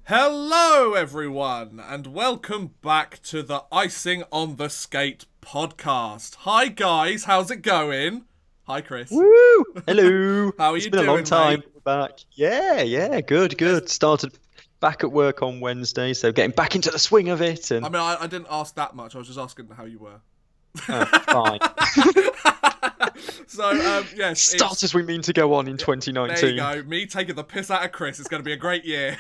Hello everyone and welcome back to the Icing on the Skate podcast. Hi guys, how's it going? Hi Chris. Woo! Hello. How are It's you been doing, a long time. mate? Back. Yeah, good. Started back at work on Wednesday, so getting back into the swing of it. I And mean, I didn't ask that much, I was just asking how you were. fine. So, yes, Start as we mean to go on in there 2019. you go, me taking the piss out of Chris. It's going to be a great year.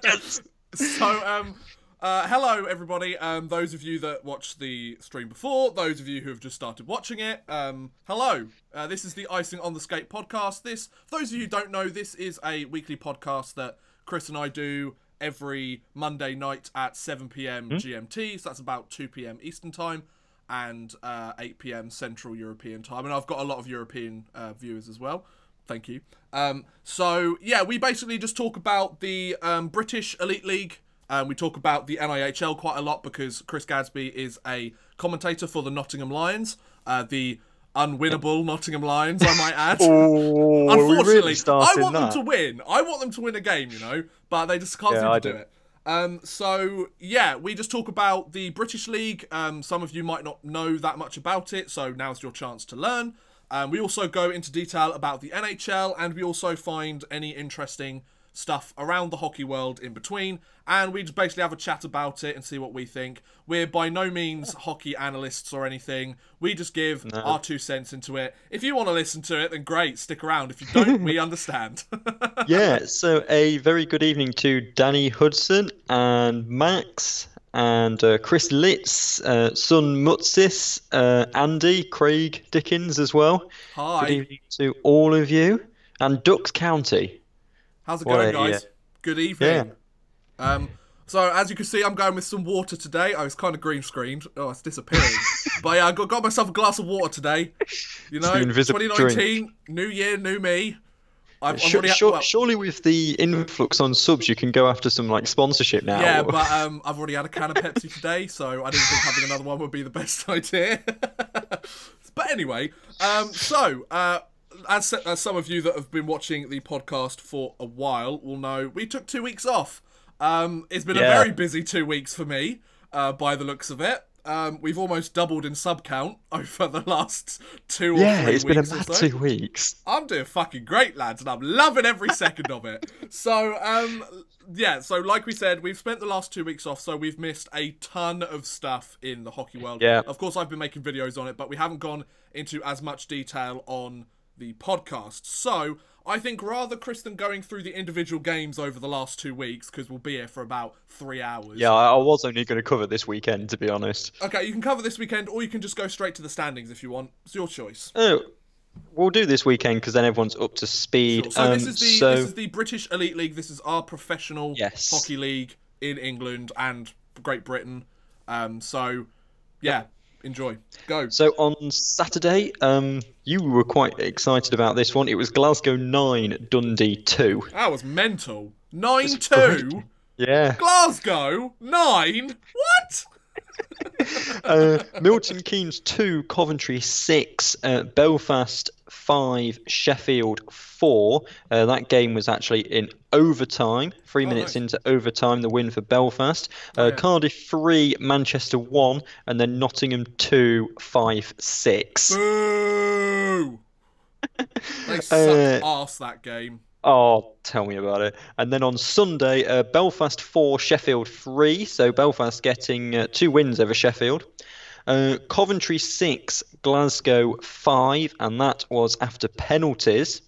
Yes. So, hello everybody. Those of you that watched the stream before, those of you who have just started watching it, hello. This is the Icing on the Skate podcast. For those of you who don't know, this is a weekly podcast that Chris and I do every Monday night at 7 p.m. GMT. So that's about 2 p.m. Eastern time and 8 p.m. Central European time. And I've got a lot of European viewers as well. Thank you. So, yeah, we basically just talk about the British Elite League. We talk about the EIHL quite a lot because Chris Gadsby is a commentator for the Nottingham Lions. The unwinnable Nottingham Lions, I might add. Oh, Unfortunately, I I want them to win. I want them to win a game, you know, but they just can't seem to do it. So, yeah, we just talk about the British League. Some of you might not know that much about it, so now's your chance to learn. We also go into detail about the NHL, and we also find any interesting stuff around the hockey world in between, and we just basically have a chat about it and see what we think. We're by no means hockey analysts or anything. We just give our 2 cents into it. If you want to listen to it, then great, stick around. If you don't, we understand. Yeah, so a very good evening to Danny Hudson and Max and Chris Litz, Sun Mutsis, Andy, Craig Dickens as well. Hi. Good evening to all of you. And Ducks County. How's it going, guys? Good evening. Yeah. So, as you can see, I'm going with some water today. I was kind of green screened. Oh, it's disappearing. But yeah, I got myself a glass of water today. You know, 2019, drink. New year, new me. Surely with the influx on subs, you can go after some like sponsorship now. Yeah, but I've already had a can of Pepsi today, so I didn't think having another one would be the best idea. But anyway, as some of you that have been watching the podcast for a while will know, we took 2 weeks off. It's been a very busy 2 weeks for me, by the looks of it. We've almost doubled in sub count over the last 2 or 3 weeks. Yeah, it's been a mad 2 weeks. I'm doing fucking great, lads, and I'm loving every second of it. So, yeah, so like we said, we've spent the last 2 weeks off, so we've missed a ton of stuff in the hockey world. Yeah. Of course, I've been making videos on it, but we haven't gone into as much detail on the podcast. So, I think rather, Chris, than going through the individual games over the last 2 weeks, because we'll be here for about 3 hours. Yeah, I was only going to cover this weekend, to be honest. Okay, you can cover this weekend, or you can just go straight to the standings if you want. It's your choice. Oh, we'll do this weekend, because then everyone's up to speed. Sure. So, this is the British Elite League. This is our professional hockey league in England and Great Britain. So, yeah. Enjoy. Go. So on Saturday, you were quite excited about this one. It was Glasgow 9, Dundee 2. That was mental. 9-2? Yeah. Glasgow 9? What? Milton Keynes 2, Coventry 6, Belfast 5, Sheffield 4. That game was actually in overtime. 3 minutes into overtime, the win for Belfast. Cardiff 3, Manchester 1, and then Nottingham 2, 5-6. Boo! They sucked arse that game. Oh, tell me about it. And then on Sunday, Belfast 4, Sheffield 3. So Belfast getting 2 wins over Sheffield. Coventry 6, Glasgow 5, and that was after penalties.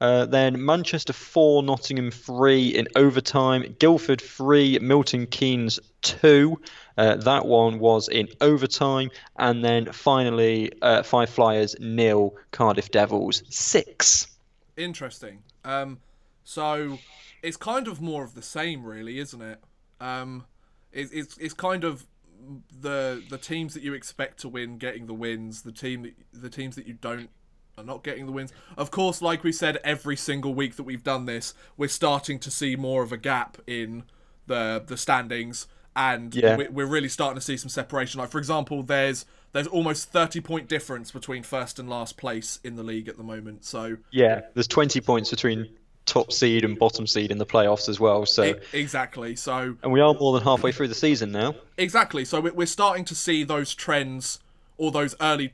Then Manchester 4, Nottingham 3 in overtime. Guildford 3, Milton Keynes 2. That one was in overtime. And then finally, Five Flyers 0, Cardiff Devils 6. Interesting. So it's kind of more of the same, really, isn't it? It's kind of the teams that you expect to win getting the wins. The teams that you don't are not getting the wins. Of course, like we said, every single week that we've done this, we're starting to see more of a gap in the standings, and we're really starting to see some separation. Like, for example, there's almost 30-point difference between first and last place in the league at the moment. So yeah, there's 20 points between top seed and bottom seed in the playoffs as well. So exactly. So and we are more than halfway through the season now. Exactly. So we're starting to see those trends, or those early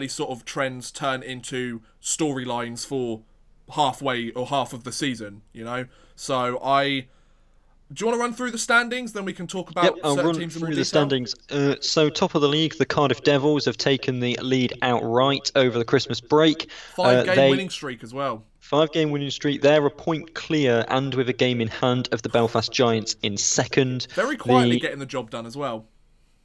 sort of trends, turn into storylines for halfway or half of the season. You know. So do you want to run through the standings? Then we can talk about I'll certain run teams in through more the detail. standings. So top of the league, the Cardiff Devils have taken the lead outright over the Christmas break. 5-game winning streak as well. 5-game winning streak. They're a point clear and with a game in hand of the Belfast Giants in second. Very quietly getting the job done as well.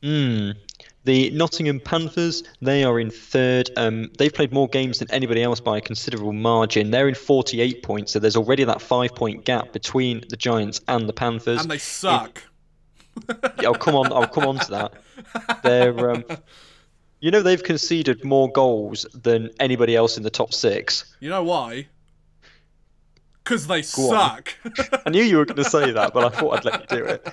The Nottingham Panthers, they are in third. They've played more games than anybody else by a considerable margin. They're in 48 points, so there's already that 5-point gap between the Giants and the Panthers. And they suck. I'll come on to that. They're, they've conceded more goals than anybody else in the top 6. You know why? Because they suck. I knew you were going to say that, but I thought I'd let you do it.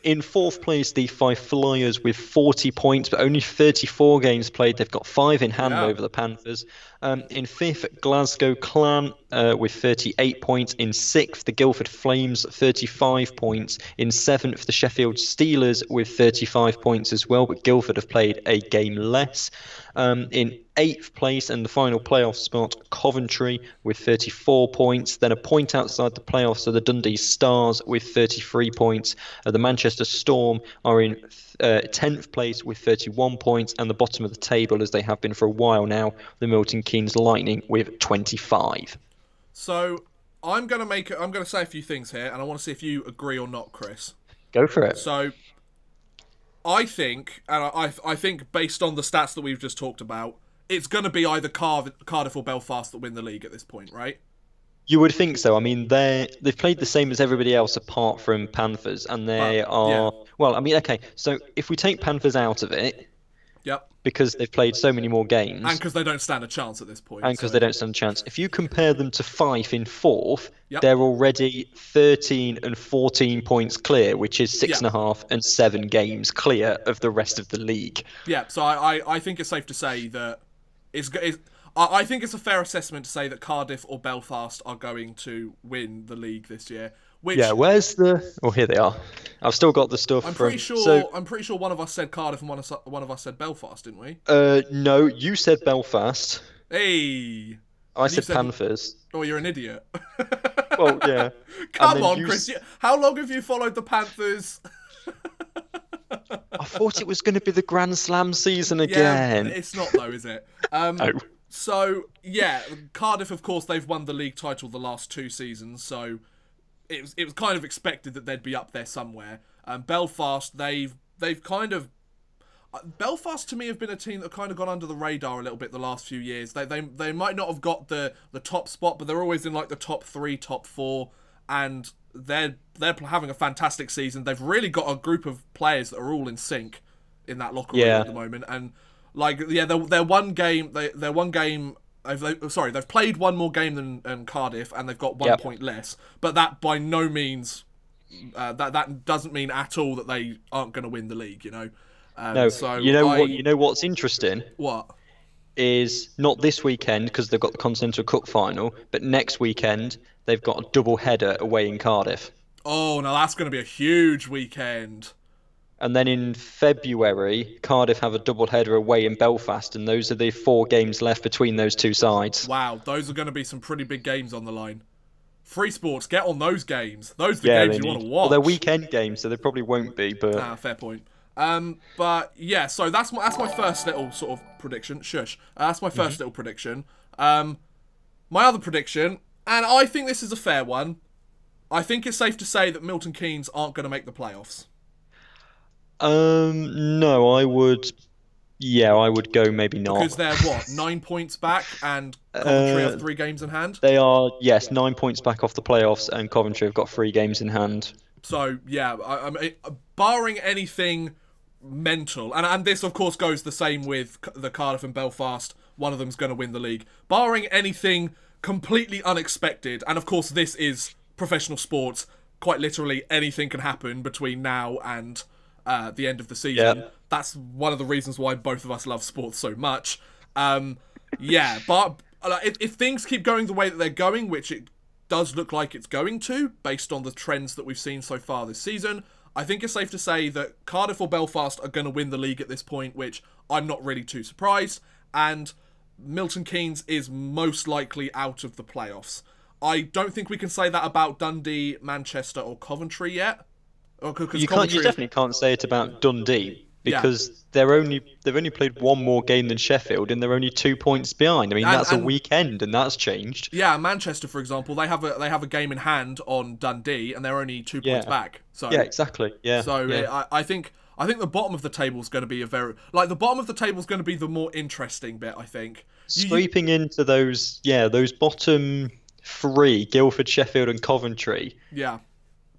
In fourth place, the Five Flyers with 40 points, but only 34 games played. They've got 5 in hand over the Panthers. In fifth, Glasgow Clan with 38 points. In sixth, the Guildford Flames, 35 points. In seventh, the Sheffield Steelers with 35 points as well, but Guildford have played a game less. In eighth place and the final playoff spot, Coventry with 34 points. Then a point outside the playoffs are the Dundee Stars with 33 points. The Manchester Storm are in 10th place with 31 points, and the bottom of the table, as they have been for a while now, the Milton Keynes Lightning with 25. So I'm going to say a few things here, and I want to see if you agree or not, Chris. Go for it. So I think, and I think based on the stats that we've just talked about, it's going to be either Cardiff or Belfast that win the league at this point, right? You would think so. I mean, they've played the same as everybody else apart from Panthers, and they are... Yeah. Well, I mean, okay, so if we take Panthers out of it... Yep. Because they've played so many more games... And because they don't stand a chance at this point. And because they don't stand a chance. If you compare them to Fife in fourth, yep, they're already 13 and 14 points clear, which is 6.5 and 7 games clear of the rest of the league. Yeah, so I think it's safe to say that... I think it's a fair assessment to say that Cardiff or Belfast are going to win the league this year. Which, yeah, where's the... Oh, here they are. I've still got the stuff. I'm pretty sure one of us said Cardiff and one of us said Belfast, didn't we? No, you said Belfast. Hey. I said Panthers. Oh, you're an idiot. Well, yeah. Come on, Chris. How long have you followed the Panthers? I thought it was going to be the Grand Slam season again. Yeah, it's not though, is it? No. So, yeah, Cardiff, of course, they've won the league title the last 2 seasons, so it was kind of expected that they'd be up there somewhere. Belfast, they've kind of... Belfast, to me, have been a team that have kind of gone under the radar a little bit the last few years. They might not have got the top spot, but they're always in like the top 3, top 4, and they're having a fantastic season. They've really got a group of players that are all in sync in that locker room at the moment, and like, yeah, they're one game. They're one game. They've played one more game than Cardiff, and they've got 1 point less. But that by no means that doesn't mean at all that they aren't going to win the league. You know. No. So you know what's interesting? What? Is not this weekend because they've got the Continental Cup final, but next weekend they've got a double header away in Cardiff. Oh, now that's going to be a huge weekend. And then in February, Cardiff have a double header away in Belfast, and those are the 4 games left between those 2 sides. Wow, those are going to be some pretty big games on the line. Free Sports, get on those games. Those are the games you want to watch. Well, they're weekend games, so they probably won't be, but... fair point. But yeah, so that's my first little sort of prediction. Shush. That's my first little prediction. My other prediction, and I think this is a fair one. I think it's safe to say that Milton Keynes aren't going to make the playoffs. No, I would go maybe not. Because they're, 9 points back, and Coventry have 3 games in hand? They are, yes, 9 points back off the playoffs, and Coventry have got 3 games in hand. So, yeah, I mean, barring anything mental, and this, of course, goes the same with the Cardiff and Belfast, one of them's going to win the league. Barring anything completely unexpected, and, of course, this is professional sports, quite literally anything can happen between now and... the end of the season. Yep. That's one of the reasons why both of us love sports so much. Yeah, but if things keep going the way that they're going, which does look like it's going to, based on the trends that we've seen so far this season. I think it's safe to say that Cardiff or Belfast are going to win the league at this point, which I'm not really too surprised. And Milton Keynes is most likely out of the playoffs. I don't think we can say that about Dundee, Manchester, or Coventry yet. You definitely can't say it about Dundee because they've only played one more game than Sheffield and they're only 2 points behind. I mean, that's a weekend and that's changed. Yeah, Manchester, for example, they have a game in hand on Dundee and they're only 2 points back. So yeah, exactly. Yeah. So I think the bottom of the table is going to be the bottom of the table is going to be the more interesting bit. I think sweeping into those bottom three, Guildford, Sheffield, and Coventry. Yeah.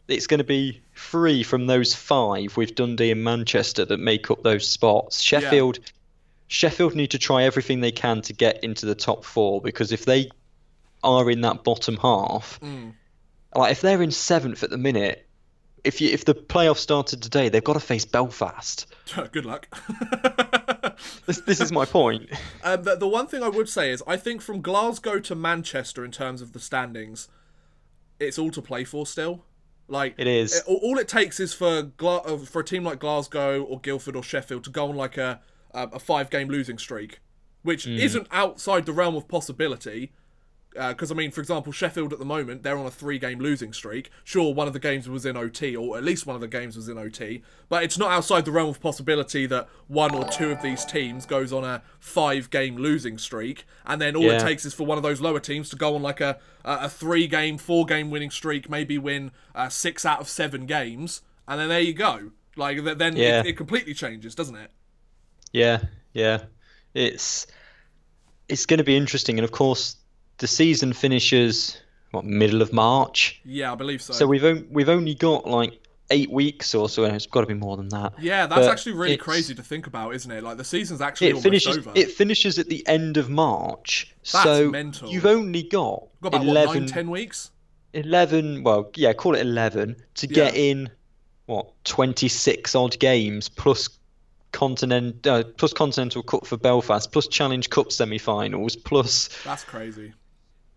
It's going to be 3 from those 5 with Dundee and Manchester that make up those spots. Sheffield need to try everything they can to get into the top 4 because if they are in that bottom half, like if they're in 7th at the minute, if the playoffs started today, they've got to face Belfast. Good luck. This is my point. The one thing I would say is I think from Glasgow to Manchester in terms of the standings, it's all to play for still. Like it is. All it takes is for a team like Glasgow or Guildford or Sheffield to go on like a 5-game losing streak, which isn't outside the realm of possibility. Because, I mean, for example, Sheffield at the moment, they're on a 3-game losing streak. Sure, one of the games was in OT, or at least one of the games was in OT, but it's not outside the realm of possibility that 1 or 2 of these teams goes on a 5-game losing streak, and then all it takes is for one of those lower teams to go on like a 3-game, 4-game winning streak, maybe win 6 out of 7 games, and then there you go. Like, then it completely changes, doesn't it? Yeah. It's going to be interesting, and of course, the season finishes middle of March. Yeah, I believe so. So we've only got like 8 weeks or so, and it's got to be more than that. Yeah, that's actually really crazy to think about, isn't it? Like the season's actually almost over. It finishes at the end of March. That's so mental. You've only got about 11, 9-10 weeks. 11. Well, yeah, call it 11 to get in 26 odd games plus Continental Cup for Belfast, plus Challenge Cup semi-finals, plus. That's crazy.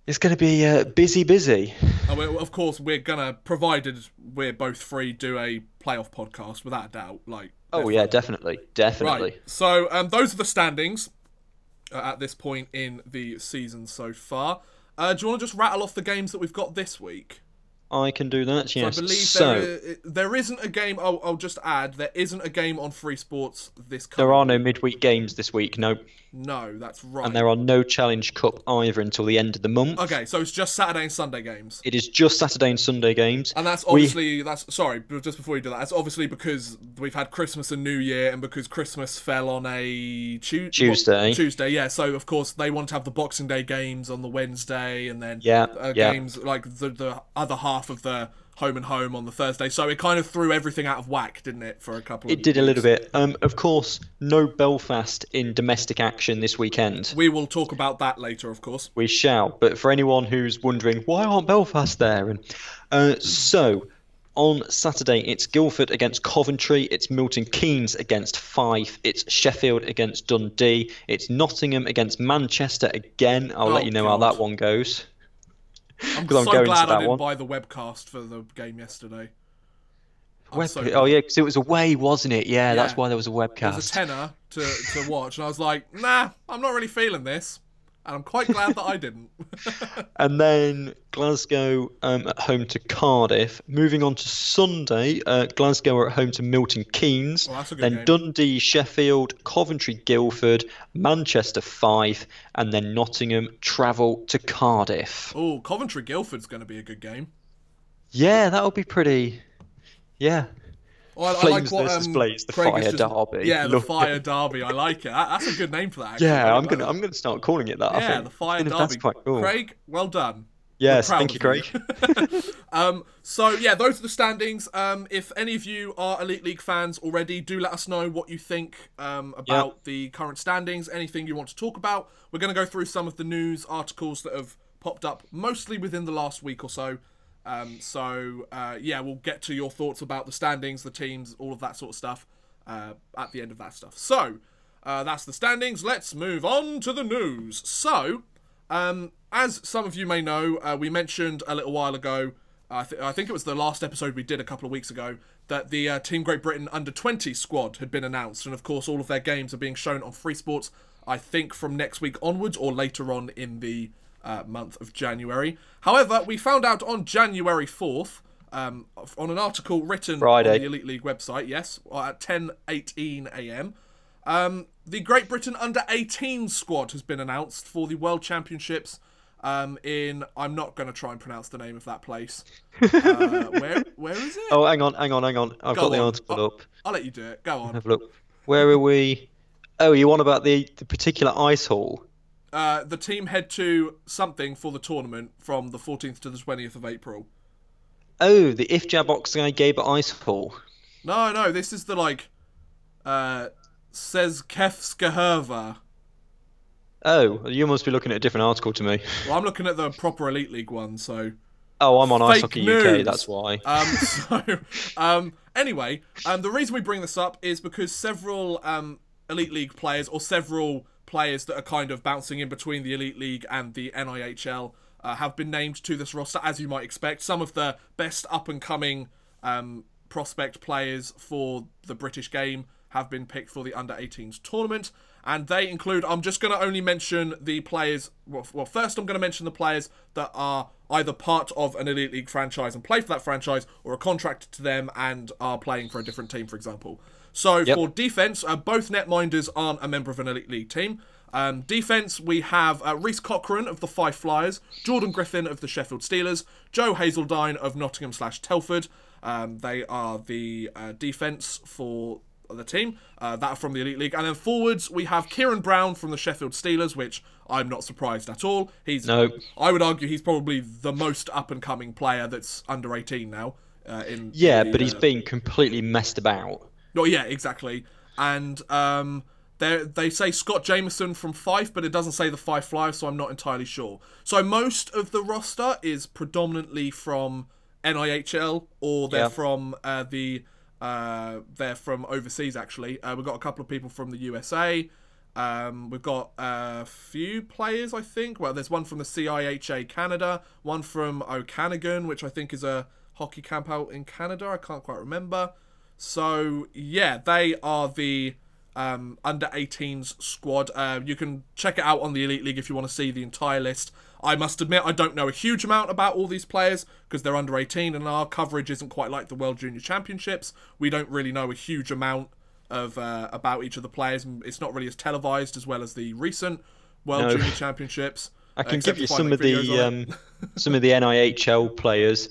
It's going to be busy. Of course, we're gonna, provided we're both free, do a playoff podcast without a doubt. Like. Yeah, definitely. Right. So those are the standings at this point in the season so far. Do you want to just rattle off the games that we've got this week? I can do that, yes. So I believe there isn't a game. I'll just add, there isn't a game on Free Sports this coming. There are no midweek games this week, no. No, that's right. And there are no Challenge Cup either until the end of the month. Okay, so it's just Saturday and Sunday games. It is just Saturday and Sunday games. And that's obviously, sorry, just before you do that, that's obviously because we've had Christmas and New Year and because Christmas fell on a Tuesday. Tuesday, yeah. So, of course, they want to have the Boxing Day games on the Wednesday and then games like the other half of the home and home on the Thursday. So it kind of threw everything out of whack, didn't it, for a couple of weeks? It did a little bit. Of course, no Belfast in domestic action this weekend. We will talk about that later, of course. We shall. But for anyone who's wondering, why aren't Belfast there? So, on Saturday, it's Guildford against Coventry. It's Milton Keynes against Fife. It's Sheffield against Dundee. It's Nottingham against Manchester again. I'll let you know how that one goes. I'm so glad I didn't buy the webcast for the game yesterday. Oh yeah, because it was away, wasn't it? Yeah, that's why there was a webcast. It was a tenner to watch, and I was like, nah, I'm not really feeling this. And I'm quite glad that I didn't. And then Glasgow at home to Cardiff. Moving on to Sunday, Glasgow are at home to Milton Keynes. Well, that's a good then game. Dundee, Sheffield, Coventry, Guildford, Manchester, Fife, and then Nottingham travel to Cardiff. Oh, Coventry, Guildford's going to be a good game. Yeah, that'll be pretty. Yeah. Well, Flames I like what, versus Blaze, the Craig Fire Derby. Yeah, the Fire Derby. I like it. That's a good name for that. Actually. Yeah, I'm gonna start calling it that. I think. The Fire Derby. That's quite cool. Craig, well done. Yes, thank you, Craig. So yeah, those are the standings. If any of you are Elite League fans already, do let us know what you think about the current standings. Anything you want to talk about. We're going to go through some of the news articles that have popped up, mostly within the last week or so. We'll get to your thoughts about the standings, the teams, all of that sort of stuff at the end of that stuff. So, that's the standings. Let's move on to the news. So, As some of you may know, we mentioned a little while ago, I think it was the last episode we did a couple of weeks ago, that the Team Great Britain Under-20 squad had been announced. And of course, all of their games are being shown on Free Sports, I think from next week onwards or later on in the month of January. However, we found out on January 4th, on an article written Friday. on the Elite League website, yes, at 10:18 a.m., the Great Britain Under-18 squad has been announced for the World Championships in... I'm not going to try and pronounce the name of that place. Where is it? Oh, hang on. I've got the article up. I'll let you do it. Go on. Have a look. Where are we? Oh, you on about the particular ice hall? The team head to something for the tournament from the 14th to the 20th of April. Oh, the Ifjab Oxgai Gaber Ice Hall. No, this is the, like, says Kefskaherva. Oh, you must be looking at a different article to me. Well, I'm looking at the proper Elite League one, so... Oh, I'm on Ice Fake Hockey news. UK, that's why. Anyway, the reason we bring this up is because several Elite League players, or several players that are kind of bouncing in between the Elite League and the EIHL, have been named to this roster, as you might expect. Some of the best up-and-coming prospect players for the British game have been picked for the Under-18s tournament, and they include... I'm just going to only mention the players... Well, first I'm going to mention the players that are either part of an Elite League franchise and play for that franchise, or are contracted to them and are playing for a different team, for example. So, for defence, both netminders aren't a member of an Elite League team. Defence, we have Reece Cochrane of the Fife Flyers, Jordan Griffin of the Sheffield Steelers, Joe Hazeldine of Nottingham/Telford. They are the defence for the team, that are from the Elite League. And then forwards, we have Kieran Brown from the Sheffield Steelers, which I'm not surprised at all. I would argue he's probably the most up-and-coming player that's under 18 now. But he's been completely messed about. Oh, yeah, exactly. And they say Scott Jameson from Fife, but it doesn't say the Fife Flyers, so I'm not entirely sure. So most of the roster is predominantly from NIHL, or they're from they're from overseas, actually. We've got a couple of people from the USA. We've got a few players, I think. Well, there's one from the CIHA Canada, one from Okanagan, which I think is a hockey camp out in Canada. I can't quite remember. So, yeah, they are the under-18s squad. You can check it out on the Elite League if you want to see the entire list. I must admit, I don't know a huge amount about all these players because they're under 18 and our coverage isn't quite like the World Junior Championships. We don't really know a huge amount of about each of the players. It's not really as televised as well as the recent World Junior Championships. I can give you some of the NIHL players.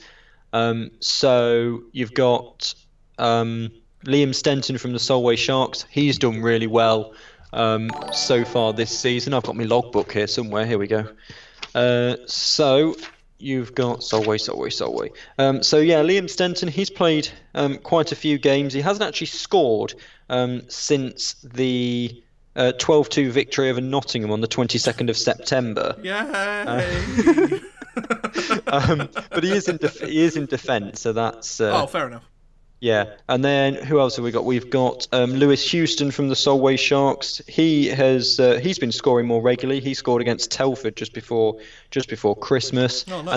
So you've got Liam Stenton from the Solway Sharks. He's done really well so far this season. I've got my logbook here somewhere. Here we go. So you've got Solway. So yeah, Liam Stenton, he's played quite a few games. He hasn't actually scored since the 12-2 victory over Nottingham on the 22nd of September. Yay! But he is in defence, so that's fair enough. Yeah, and then who else have we got? We've got Lewis Houston from the Solway Sharks. He's been scoring more regularly. He scored against Telford just before Christmas. Oh, nice.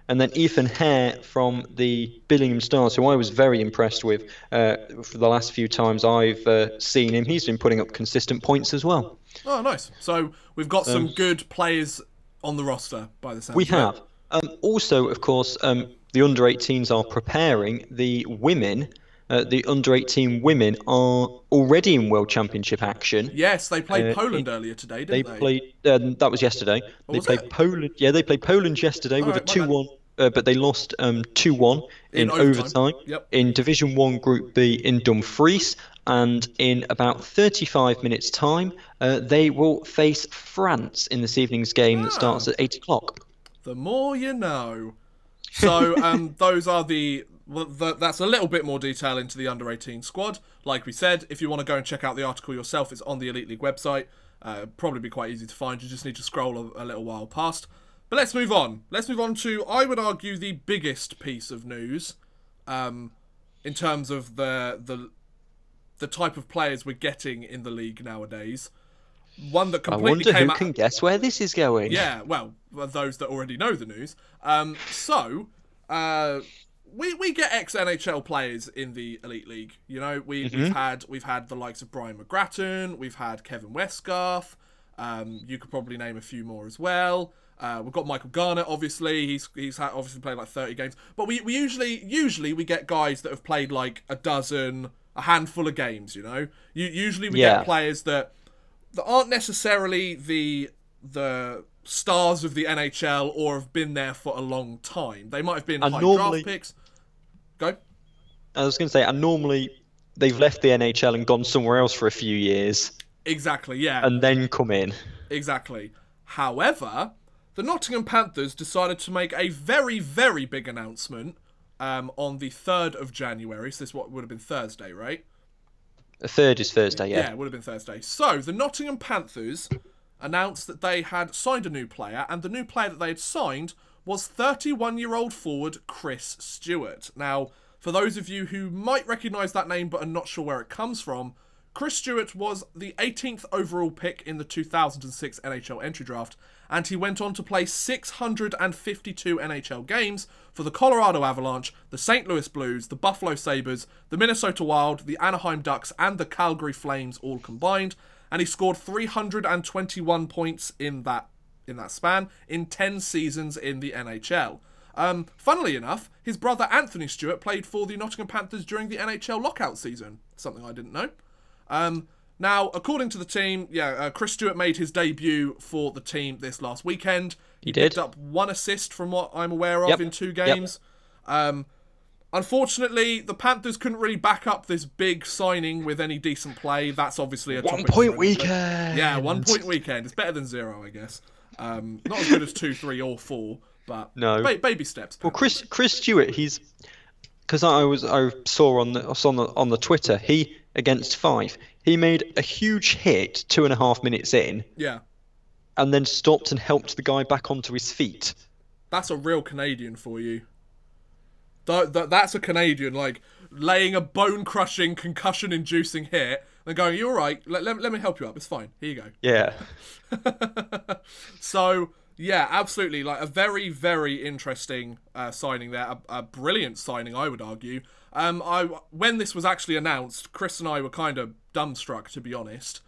And then Ethan Hare from the Billingham Stars, who I was very impressed with for the last few times I've seen him. He's been putting up consistent points as well. Oh, nice. So we've got some good players on the roster by the sound. We have. Also, of course, the under-18s are preparing. The women, the under-18 women, are already in World Championship action. Yes, they played Poland earlier today, didn't they? Played. That was yesterday. They played Poland. Yeah, they played Poland yesterday with a 2-1. But they lost 2-1 in overtime. Yep. In Division 1 Group B in Dumfries. And in about 35 minutes' time, they will face France in this evening's game that starts at 8 o'clock. The more you know. So those are that's a little bit more detail into the under-18 squad. Like we said, if you want to go and check out the article yourself, it's on the Elite League website. Probably be quite easy to find. You just need to scroll a little while past. But let's move on. Let's move on to, I would argue, the biggest piece of news in terms of the type of players we're getting in the league nowadays. one that I completely wonder came who out. can guess where this is going. Yeah, well, those that already know the news. We get ex NHL players in the Elite League. You know, we've had the likes of Brian McGrattan, we've had Kevin Westgarth. You could probably name a few more as well. We've got Michael Garnett, obviously. He's obviously played like 30 games. But we usually we get guys that have played like a handful of games. You know, usually we get players that aren't necessarily the stars of the NHL or have been there for a long time. They might have been high draft picks. Go. I was going to say, and normally they've left the NHL and gone somewhere else for a few years. Exactly, yeah. And then come in. Exactly. However, the Nottingham Panthers decided to make a very, very big announcement on the 3rd of January. So this would have been Thursday, right? The 3rd is Thursday, yeah. Yeah, it would have been Thursday. So, the Nottingham Panthers announced that they had signed a new player, and the new player that they had signed was 31-year-old forward Chris Stewart. Now, for those of you who might recognise that name but are not sure where it comes from, Chris Stewart was the 18th overall pick in the 2006 NHL entry draft, and he went on to play 652 NHL games for the Colorado Avalanche, the St. Louis Blues, the Buffalo Sabres, the Minnesota Wild, the Anaheim Ducks, and the Calgary Flames all combined, and he scored 321 points in that span in 10 seasons in the NHL. Funnily enough, his brother Anthony Stewart played for the Nottingham Panthers during the NHL lockout season, something I didn't know. Now, according to the team, Chris Stewart made his debut for the team this last weekend. He picked up 1 assist from what I'm aware of in 2 games. Unfortunately, the Panthers couldn't really back up this big signing with any decent play. That's obviously a 1 point weekend. Yeah, 1 point weekend. It's better than 0, I guess. Not as good as 2, 3, or 4, but no. Baby steps. Well, Chris Stewart, he's because I saw on the Twitter, he against 5, he made a huge hit 2.5 minutes in. Yeah. And then stopped and helped the guy back onto his feet. That's a real Canadian for you. That's a Canadian, like, laying a bone-crushing, concussion-inducing hit and going, "You're all right, let me help you up, it's fine, here you go." Yeah. So, yeah, absolutely, like, a very, very interesting signing there, a brilliant signing, I would argue. When this was actually announced, Chris and I were kind of dumbstruck, to be honest.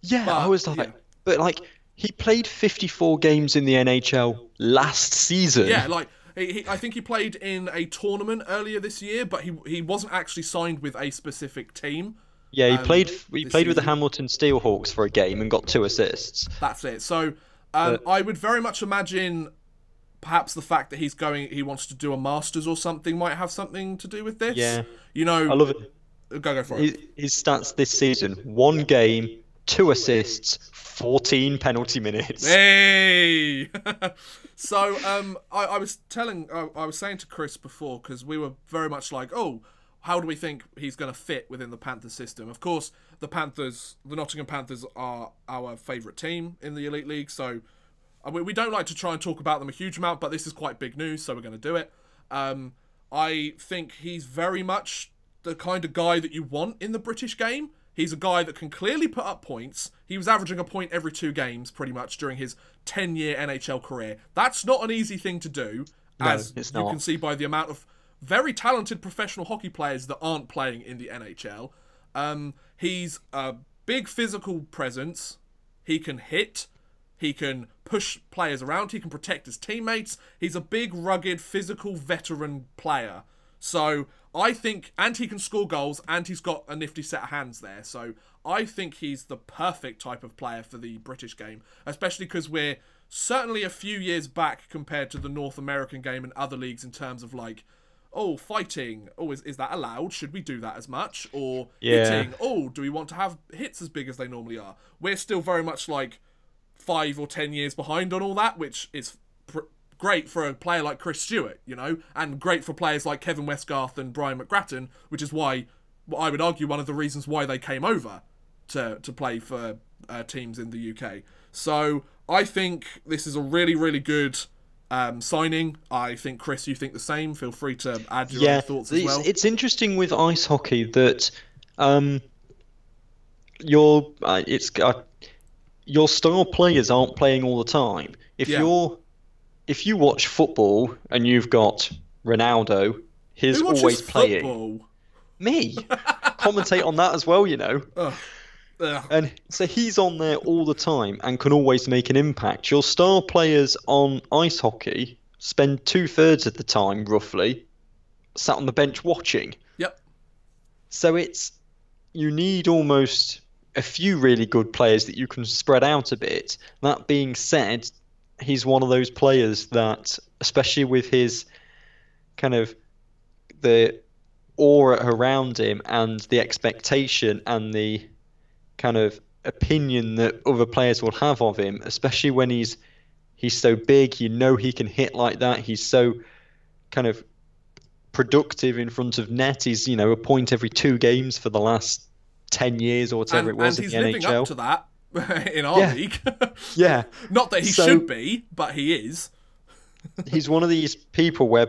Yeah, I was like, but, like, he played 54 games in the NHL last season. Yeah, like, I think he played in a tournament earlier this year, but he wasn't actually signed with a specific team. Yeah, he played with the Hamilton Steelhawks for a game and got 2 assists. That's it. So I would very much imagine perhaps the fact that he wants to do a Masters or something might have something to do with this. Yeah. You know, I love it. Go for it. His stats this season: 1 game, 2 assists, 14 penalty minutes. Hey. So I was saying to Chris before, because we were very much like, oh, how do we think he's going to fit within the Panthers system? Of course, the Nottingham Panthers are our favourite team in the Elite League, so we don't like to try and talk about them a huge amount, but this is quite big news, so we're going to do it. I think he's very much the kind of guy that you want in the British game. He's a guy that can clearly put up points. He was averaging a point every 2 games, pretty much, during his 10-year NHL career. That's not an easy thing to do, as you can see by the amount of very talented professional hockey players that aren't playing in the NHL. He's a big physical presence. He can hit. He can push players around. He can protect his teammates. He's a big, rugged, physical veteran player. So I think, and he can score goals, and he's got a nifty set of hands there. So I think he's the perfect type of player for the British game, especially because we're certainly a few years back compared to the North American game and other leagues in terms of, like, oh, fighting. Oh, is that allowed? Should we do that as much? Or hitting. Oh, do we want to have hits as big as they normally are? We're still very much like 5 or 10 years behind on all that, which is great for a player like Chris Stewart, you know, and great for players like Kevin Westgarth and Brian McGrattan, which is why, I would argue, one of the reasons why they came over to play for teams in the UK. So I think this is a really, really good signing. I think, Chris, you think the same. Feel free to add your own thoughts as well. It's interesting with ice your star players aren't playing all the time. If you watch football and you've got Ronaldo, he's Who watches always playing. football? Me. Commentate on that as well, you know. Ugh. And so he's on there all the time and can always make an impact. Your star players on ice hockey spend 2/3 of the time, roughly, sat on the bench watching. Yep. So you need almost a few really good players that you can spread out a bit. That being said, he's one of those players that, especially with his kind of the aura around him and the expectation and the kind of opinion that other players will have of him, especially when he's so big, you know he can hit like that. He's so kind of productive in front of net. He's, a point every 2 games for the last 10 years or whatever it was in the NHL. And he's living up to that in our league. Yeah. Not that he should be, but he is. He's one of these people where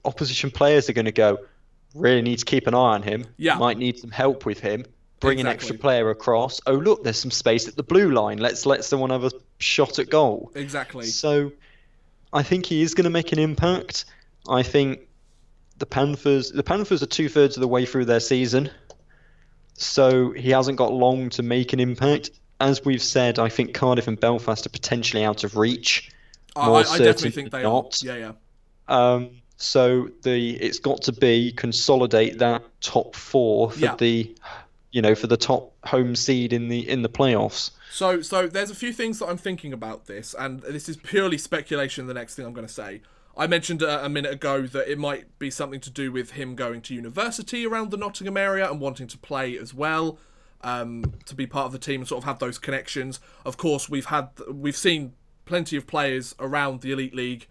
opposition players are going to go, really need to keep an eye on him. Yeah. Might need some help with him. Bring an extra player across. Oh, look, there's some space at the blue line. Let's let someone have a shot at goal. Exactly. So I think he is going to make an impact. I think the Panthers are 2/3 of the way through their season. So he hasn't got long to make an impact. As we've said, I think Cardiff and Belfast are potentially out of reach. I definitely think they are. Yeah. So it's got to be consolidate that top 4 for for the top home seed in the playoffs. So there's a few things that I'm thinking about this, and this is purely speculation. The next thing I'm going to say, I mentioned a minute ago that it might be something to do with him going to university around the Nottingham area and wanting to play as well, to be part of the team and sort of have those connections. Of course, we've seen plenty of players around the Elite League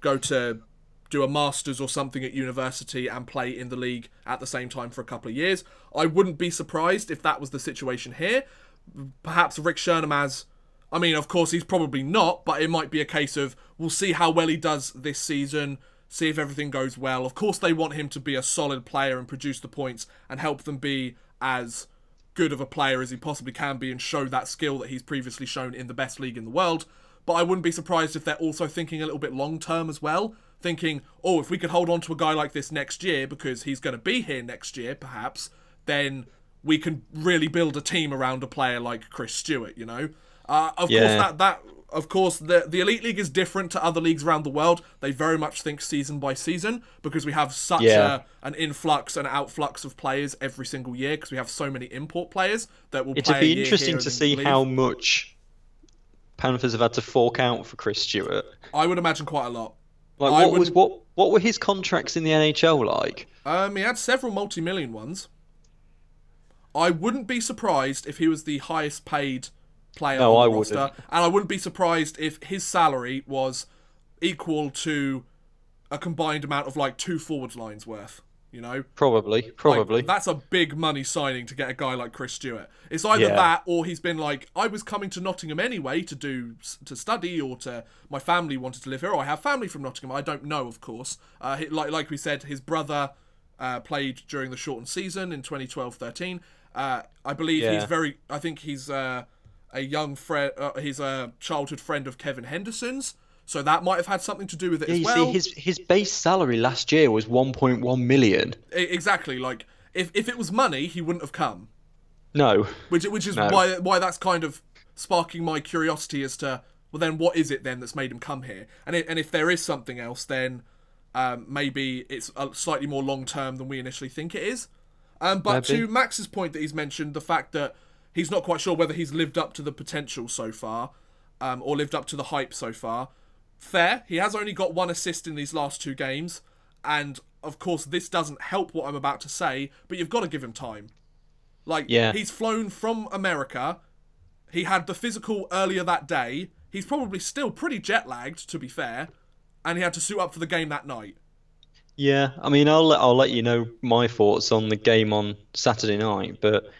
go to do a master's or something at university and play in the league at the same time for a couple of years. I wouldn't be surprised if that was the situation here. Perhaps Rick Chernomaz, I mean, of course, he's probably not, but it might be a case of, we'll see how well he does this season, see if everything goes well. Of course, they want him to be a solid player and produce the points and help them be as good of a player as he possibly can be and show that skill that he's previously shown in the best league in the world. But I wouldn't be surprised if they're also thinking a little bit long-term as well. Thinking, if we could hold on to a guy like this next year because he's going to be here next year, perhaps, then we can really build a team around a player like Chris Stewart, Of course, the Elite League is different to other leagues around the world. They very much think season by season because we have such an influx and outflux of players every single year because we have so many import players that will play a year. It'd be interesting to see how much Panthers have had to fork out for Chris Stewart. I would imagine quite a lot. Like, what were his contracts in the NHL like? He had several multi-million ones. I wouldn't be surprised if he was the highest paid player on the roster. And I wouldn't be surprised if his salary was equal to a combined amount of like 2 forward lines worth. Probably. Like, that's a big money signing to get a guy like Chris Stewart. It's either that or he's been like, I was coming to Nottingham anyway to study, or my family wanted to live here, or I have family from Nottingham. I don't know, of course. Like we said, his brother played during the shortened season in 2012-13. I believe I think he's a young friend. He's a childhood friend of Kevin Henderson's. So that might have had something to do with it as well. See, his base salary last year was 1.1 million. Exactly. Like, if it was money, he wouldn't have come. No. Which is why that's kind of sparking my curiosity as to, well, then what is it then that's made him come here? And if there is something else, then maybe it's slightly more long-term than we initially think it is. But to Max's point that he's mentioned, the fact that he's not quite sure whether he's lived up to the potential so far, or lived up to the hype so far. Fair. He has only got 1 assist in these last 2 games. And, of course, this doesn't help what I'm about to say, but you've got to give him time. He's flown from America. He had the physical earlier that day. He's probably still pretty jet-lagged, to be fair. And he had to suit up for the game that night. Yeah, I mean, I'll let you know my thoughts on the game on Saturday night. But,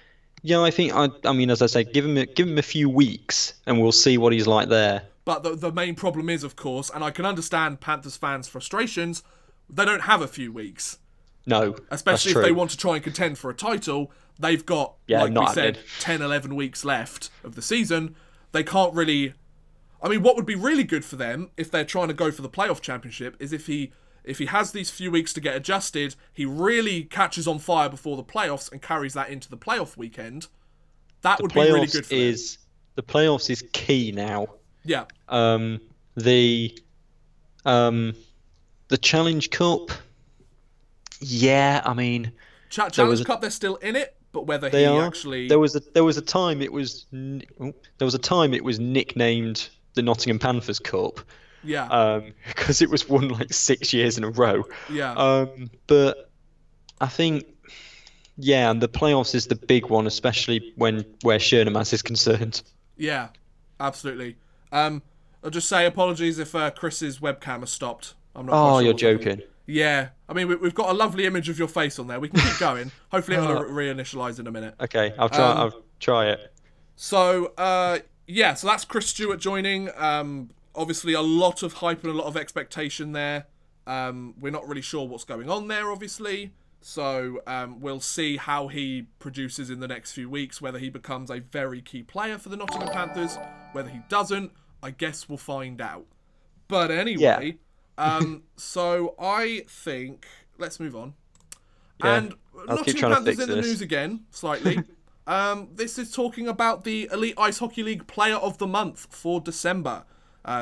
yeah, I think, I mean, as I say, give him a few weeks, and we'll see what he's like there. But the main problem is, of course, and I can understand Panthers fans' frustrations, they don't have a few weeks. No, especially if they want to try and contend for a title. They've got, like we said, 10, 11 weeks left of the season. they can't really... I mean, what would be really good for them if they're trying to go for the playoff championship is if he has these few weeks to get adjusted, he really catches on fire before the playoffs and carries that into the playoff weekend. That would be really good for them. The playoffs is key now. Yeah. The Challenge Cup. Yeah, I mean, Challenge Cup, they're still in it, but whether he actually... There was a time it was nicknamed the Nottingham Panthers Cup. Yeah. Because it was won like 6 years in a row. Yeah. But I think, yeah, and the playoffs is the big one, especially where Chernomaz is concerned. Yeah, absolutely. I'll just say apologies if Chris's webcam has stopped. I'm not quite sure you're joking. Yeah, I mean, we've got a lovely image of your face on there. We can keep going. Hopefully it'll reinitialize in a minute. Okay, I'll try. I'll try it. So, yeah, so that's Chris Stewart joining. Obviously, a lot of hype and a lot of expectation there. We're not really sure what's going on there, obviously. So, we'll see how he produces in the next few weeks, whether he becomes a very key player for the Nottingham Panthers, whether he doesn't, I guess we'll find out. But anyway... Yeah. So I think let's move on. Yeah, and Nottingham Panthers in the news again, slightly. This is talking about the Elite Ice Hockey League Player of the Month for December.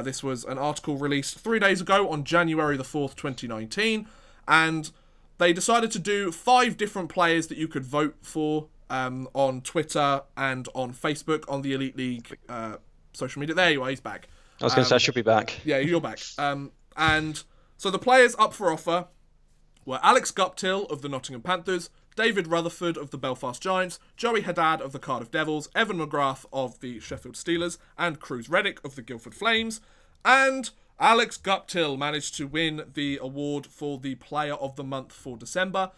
This was an article released 3 days ago on January the 4th, 2019, and they decided to do 5 different players that you could vote for on Twitter and on Facebook on the Elite League social media. There you are, he's back. I was going to say I should be back. Yeah, you're back. And so the players up for offer were Alex Guptill of the Nottingham Panthers, David Rutherford of the Belfast Giants, Joey Haddad of the Cardiff Devils, Evan McGrath of the Sheffield Steelers, and Cruz Reddick of the Guildford Flames. And Alex Guptill managed to win the award for the Player of the Month for December.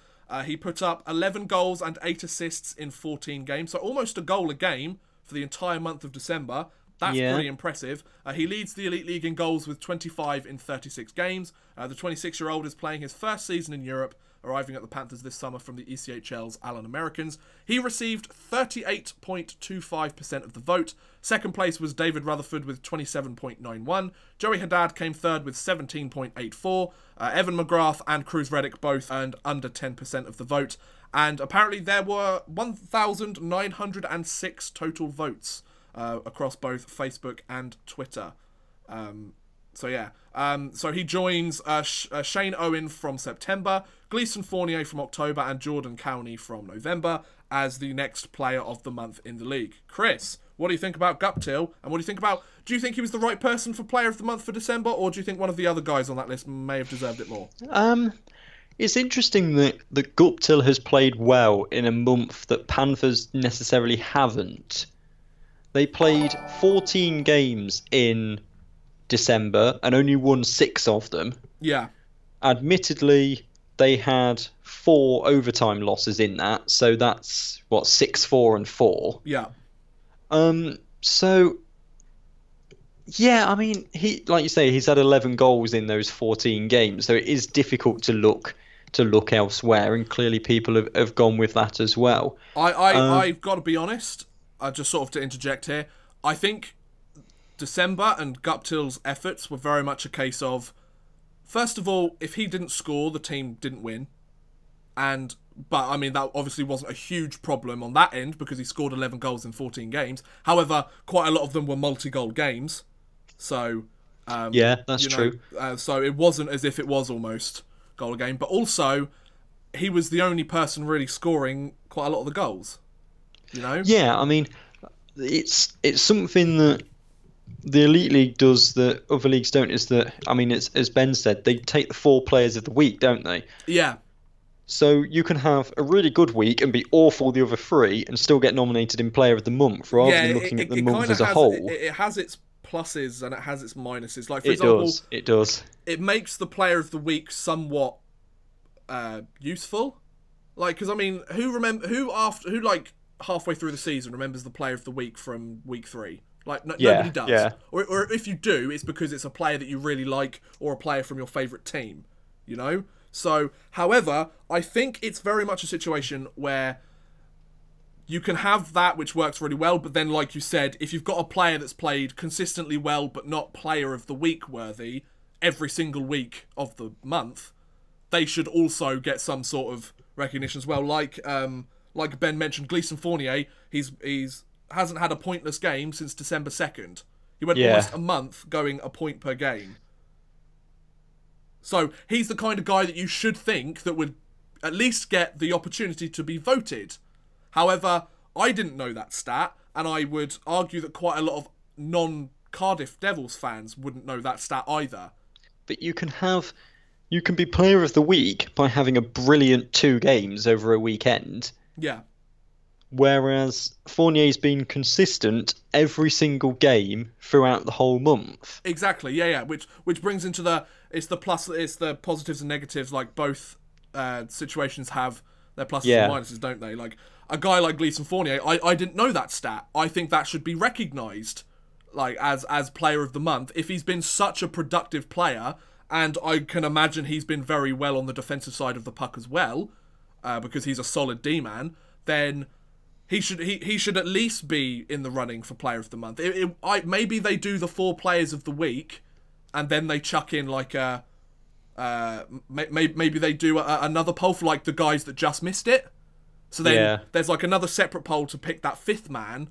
He put up 11 goals and 8 assists in 14 games, so almost a goal a game for the entire month of December. That's pretty impressive. He leads the Elite League in goals with 25 in 36 games. The 26-year-old is playing his first season in Europe, arriving at the Panthers this summer from the ECHL's Allen Americans. He received 38.25% of the vote. Second place was David Rutherford with 27.91. Joey Haddad came third with 17.84. Evan McGrath and Cruz Reddick both earned under 10% of the vote. And apparently there were 1,906 total votes across both Facebook and Twitter. So yeah, so he joins Shane Owen from September, Gleason Fournier from October, and Jordan Cowney from November as the next player of the month in the league. Chris, what do you think about Guptill, and what do you think about... Do you think he was the right person for player of the month for December, or do you think one of the other guys on that list may have deserved it more? It's interesting that Guptill has played well in a month that Panthers necessarily haven't. They played 14 games in December and only won 6 of them. Yeah. Admittedly, they had 4 overtime losses in that, so that's, 6-4 and 4. Yeah. So, yeah, I mean, he, like you say, he's had 11 goals in those 14 games, so it is difficult to look elsewhere, and clearly people have gone with that as well. I've got to be honest, just sort of to interject here, I think December and Guptill's efforts were very much a case of, first of all, if he didn't score, the team didn't win. But I mean, that obviously wasn't a huge problem on that end because he scored 11 goals in 14 games. However, quite a lot of them were multi-goal games. So, yeah, that's true. So it wasn't as if it was almost goal a game. But also, he was the only person really scoring quite a lot of the goals. You know? Yeah, I mean, it's something that the Elite League does that other leagues don't, is that, I mean, it's, as Ben said, they take the 4 players of the week, don't they? Yeah. So you can have a really good week and be awful the other 3 and still get nominated in Player of the Month rather than looking at the month as a whole. It has its pluses and it has its minuses. Like, for example, it does. It makes the Player of the Week somewhat useful. Like, because I mean, who like halfway through the season remembers the Player of the Week from week 3? Like, nobody does. Yeah. Or if you do, it's because it's a player that you really like or a player from your favourite team, you know? So, however, I think it's very much a situation where you can have that, which works really well, but then, like you said, if you've got a player that's played consistently well but not player of the week worthy every single week of the month, they should also get some sort of recognition as well. Like Ben mentioned, Gleeson Fournier, he's hasn't had a pointless game since December 2nd. He went almost a month going a point per game. So he's the kind of guy that you should think that would at least get the opportunity to be voted. However, I didn't know that stat, and I would argue that quite a lot of non-Cardiff Devils fans wouldn't know that stat either. But you can be player of the week by having a brilliant 2 games over a weekend. Yeah. Whereas Fournier's been consistent every single game throughout the whole month. Exactly, yeah. Which brings into the positives and negatives. Like, both situations have their pluses and minuses, don't they? Like, a guy like Gleeson Fournier, I didn't know that stat. I think that should be recognised, like, as player of the month. If he's been such a productive player, and I can imagine he's been very well on the defensive side of the puck as well, because he's a solid D-man, then he should at least be in the running for player of the month. Maybe they do the 4 players of the week, and then they chuck in like maybe they do another poll for like the guys that just missed it. So then there's like another separate poll to pick that 5th man,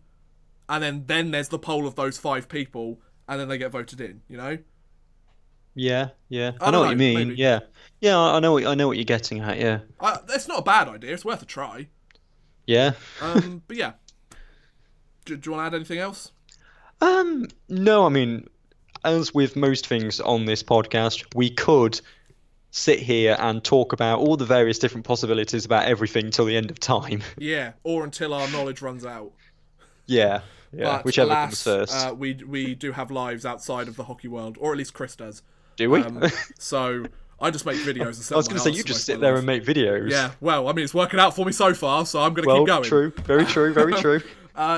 and then there's the poll of those 5 people, and then they get voted in. You know? Yeah. I know what you mean. Maybe. Yeah. I know what you're getting at. Yeah. It's not a bad idea. It's worth a try. Yeah. But yeah. Do you want to add anything else? No, I mean, as with most things on this podcast, we could sit here and talk about all the various different possibilities about everything till the end of time. Yeah, or until our knowledge runs out. Yeah, but whichever alas, comes first. We do have lives outside of the hockey world, or at least Chris does. Do we? So I just make videos and sell. I was going to say, you just sit there and make videos. Yeah, well, I mean, it's working out for me so far, so I'm going to keep going. True, very true, very true.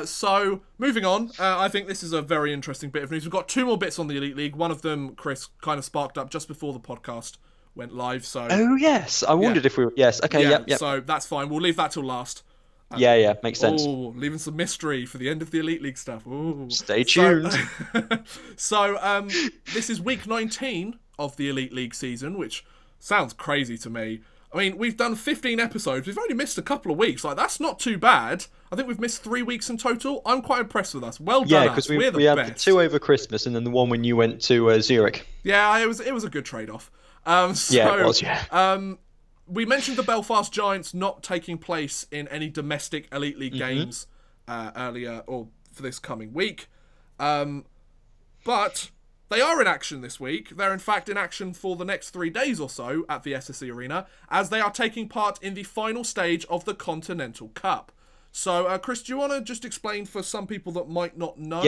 So, moving on, I think this is a very interesting bit of news. We've got 2 more bits on the Elite League. One of them, Chris, kind of sparked up just before the podcast went live. So. Oh, yes. I wondered if we were... Yes, okay, yep. So, that's fine. We'll leave that till last. Yeah, makes sense. Oh, leaving some mystery for the end of the Elite League stuff. Ooh. Stay tuned. So, this is week 19 of the Elite League season, which sounds crazy to me. I mean, we've done 15 episodes. We've only missed a couple of weeks. Like, that's not too bad. I think we've missed 3 weeks in total. I'm quite impressed with us. Well done, because we had the 2 over Christmas and then the one when you went to Zurich. Yeah, it was a good trade-off. Yeah, it was, yeah. We mentioned the Belfast Giants not taking place in any domestic Elite League games earlier, or for this coming week. But they are in action this week. They're in fact in action for the next 3 days or so at the SSE Arena, as they are taking part in the final stage of the Continental Cup. So, Chris, do you want to just explain for some people that might not know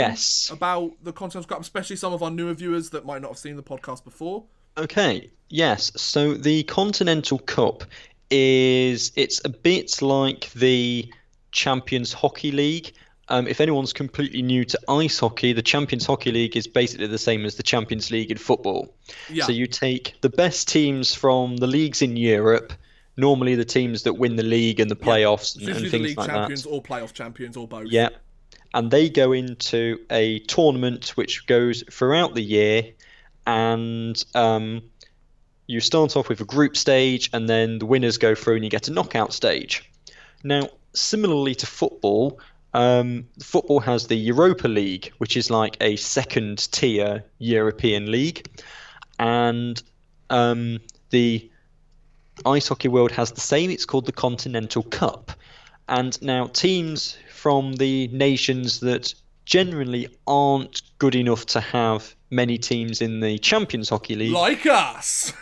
about the Continental Cup, especially some of our newer viewers that might not have seen the podcast before? Okay, yes. So the Continental Cup it's a bit like the Champions Hockey League. If anyone's completely new to ice hockey, the Champions Hockey League is basically the same as the Champions League in football. Yeah. So you take the best teams from the leagues in Europe, normally the teams that win the league and the playoffs and things like that. Usually the league champions or playoff champions or both. Yeah. And they go into a tournament which goes throughout the year, and you start off with a group stage, and then the winners go through and you get a knockout stage. Now, similarly to football, football has the Europa League, which is like a second-tier European league, and the ice hockey world has the same. It's called the Continental Cup. And now teams from the nations that generally aren't good enough to have many teams in the Champions Hockey League. Like us!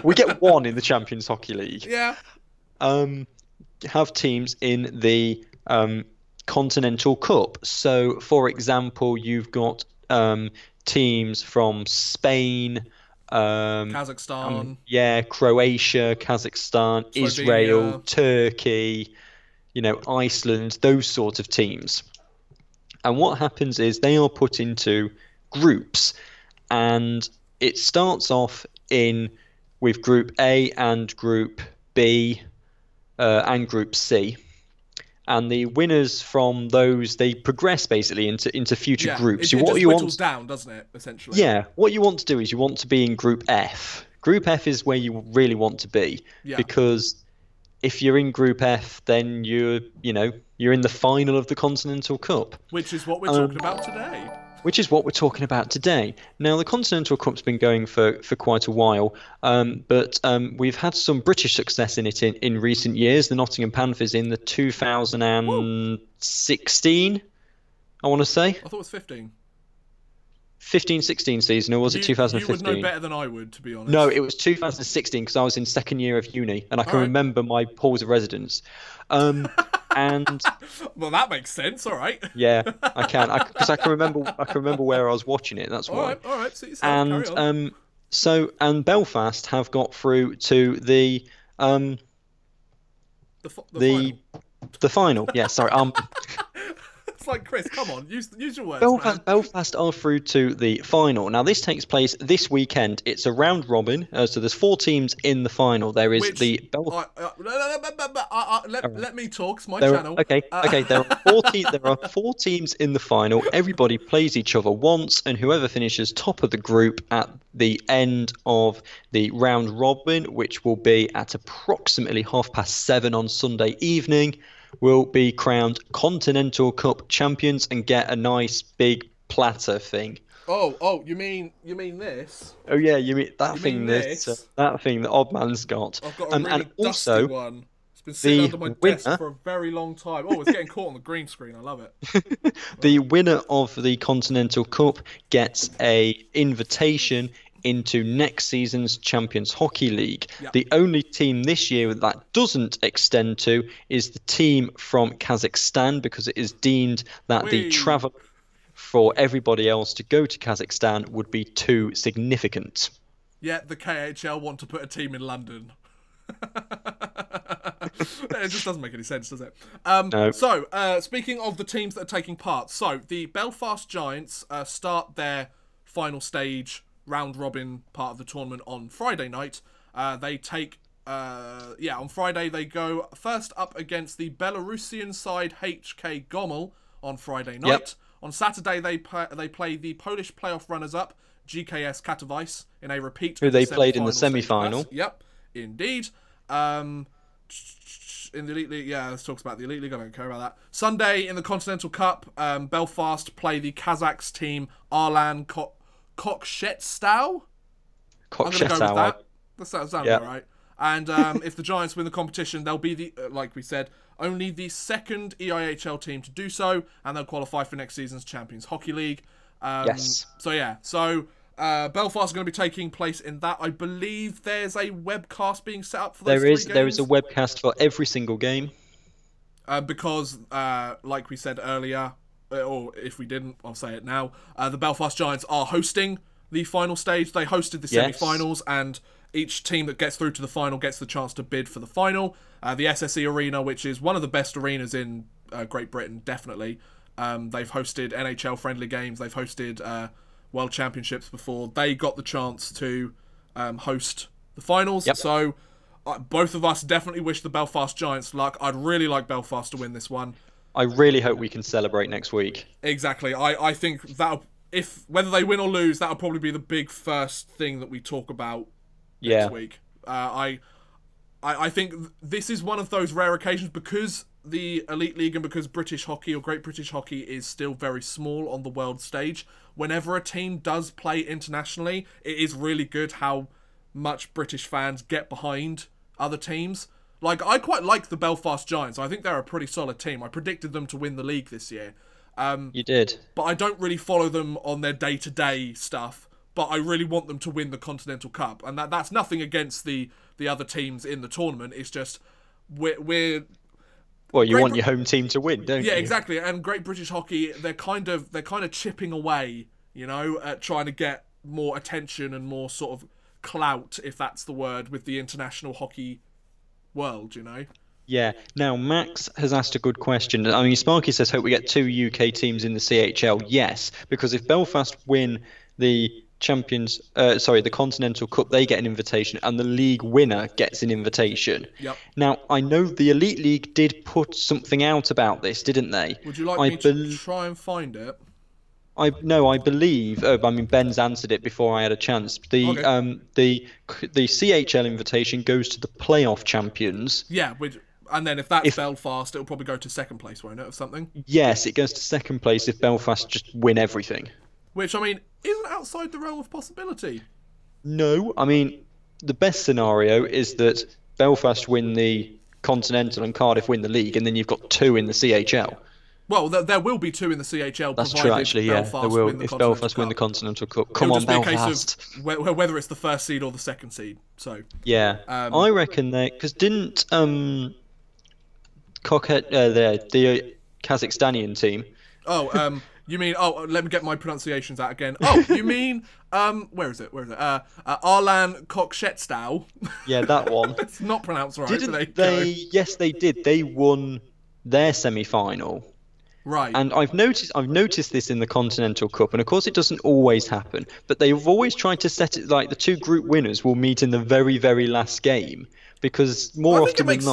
We get 1 in the Champions Hockey League. Yeah. Have teams in the Continental Cup. So, for example, you've got teams from Spain, Kazakhstan, Croatia, Kazakhstan, Slovenia, Israel, Turkey, Iceland, those sorts of teams. And what happens is they are put into groups, and it starts off with Group A and Group B and Group C. and the winners from those, they progress basically into future groups. It what just you whittles want, down, doesn't it? Essentially. yeah, what you want to do is you want to be in Group F. Group F is where you really want to be because if you're in Group F, then you're in the final of the Continental Cup, which is what we're talking about today. Now, the Continental Cup's been going for quite a while, but we've had some British success in it in recent years. The Nottingham Panthers in the 2016, I want to say. I thought it was 15. 15-16 season, or was it 2015? You would know better than I would, to be honest. No, it was 2016 because I was in second year of uni, and I can remember my halls of residence. And well, that makes sense. All right. Yeah, I can, because I can remember where I was watching it. That's why. All right. So carry on. And Belfast have got through to the final. The final. Yeah, sorry. It's like, Chris, come on, use your words. Belfast are through to the final. Now, this takes place this weekend. It's a round robin, so there's 4 teams in the final. There is let me talk. It's my channel. Okay. There are 4 teams in the final. Everybody plays each other once, and whoever finishes top of the group at the end of the round robin, which will be at approximately 7:30 on Sunday evening, will be crowned Continental Cup champions and get a nice big platter thing. Oh, you mean this? Oh yeah, you mean that thing that thing that Oddman's got. I've got a really dusty one. It's been sitting under my desk for a very long time. Oh, it's getting caught on the green screen. I love it. The winner of the Continental Cup gets a invitation into next season's Champions Hockey League. Yep. The only team this year that doesn't extend to is the team from Kazakhstan, because it is deemed that the travel for everybody else to go to Kazakhstan would be too significant. Yet the KHL want to put a team in London. It just doesn't make any sense, does it? No. So, speaking of the teams that are taking part, so the Belfast Giants start their final stage round robin part of the tournament on Friday night. They take on Friday they go first up against the Belarusian side HK Gomel on Friday night. Yep. On Saturday they play the Polish playoff runners up GKS Katowice in a repeat. Who they played in the semi-final. Yep, indeed. In the Elite League, let's talk about the Elite League. I don't care about that. Sunday in the Continental Cup, Belfast play the Kazakhs team Arlan Kokshetsau. I'm going to go with that. That sounds all right. And if the Giants win the competition, they'll be like we said, only the second EIHL team to do so, and they'll qualify for next season's Champions Hockey League. Yes. So Belfast are going to be taking place in that. I believe there's a webcast being set up for those three games. There is a webcast for every single game. Because, like we said earlier, or if we didn't, I'll say it now, the Belfast Giants are hosting the final stage. They hosted the semi-finals, and each team that gets through to the final gets the chance to bid for the final. The SSE Arena, which is one of the best arenas in Great Britain, definitely. They've hosted NHL-friendly games. They've hosted World Championships before. They got the chance to host the finals. Yep. So both of us definitely wish the Belfast Giants luck. I'd really like Belfast to win this one. I really hope we can celebrate next week. Exactly. I think that whether they win or lose, that'll probably be the big first thing that we talk about next week. I think this is one of those rare occasions, because the Elite League and because British hockey or Great British Hockey is still very small on the world stage. Whenever a team does play internationally, it is really good how much British fans get behind other teams. Like, I quite like the Belfast Giants. I think they're a pretty solid team. I predicted them to win the league this year. You did. But I don't really follow them on their day-to-day stuff. But I really want them to win the Continental Cup. And that's nothing against the other teams in the tournament. It's just, we're well, you want your home team to win, don't you? Yeah, exactly. And Great British Hockey, they're kind of chipping away, at trying to get more attention and more sort of clout, if that's the word, with the international hockey world, Yeah. Now, Max has asked a good question. I mean, Sparky says, hope we get 2 UK teams in the CHL. Yes, because if Belfast win the the Continental Cup, they get an invitation, and the league winner gets an invitation. Yep. Now, I know the Elite League did put something out about this, didn't they? Would you like me to try and find it? I believe. I mean, Ben's answered it before I had a chance. The CHL invitation goes to the playoff champions. Yeah, and then if that's Belfast, it'll probably go to second place, won't it, or something? Yes, it goes to second place if Belfast just win everything. Which, I mean, isn't outside the realm of possibility. No, I mean, the best scenario is that Belfast win the Continental and Cardiff win the league, and then you've got 2 in the CHL. Well, there will be 2 in the CHL. That's true, actually, yeah. There will, if Belfast win the Continental Cup. Come on, Belfast. Be a case of whether it's the first seed or the second seed. So yeah, I reckon because didn't the Kazakhstanian team? Oh, you mean? Oh, let me get my pronunciations out again. Oh, you mean where is it? Arlan Kokshetstal. Yeah, that one. It's not pronounced right. Didn't they? Yes, they did. They won their semi-final. Right. And I've noticed this in the Continental Cup, and of course it doesn't always happen, but they've always tried to set it like the 2 group winners will meet in the very, very last game, because more often than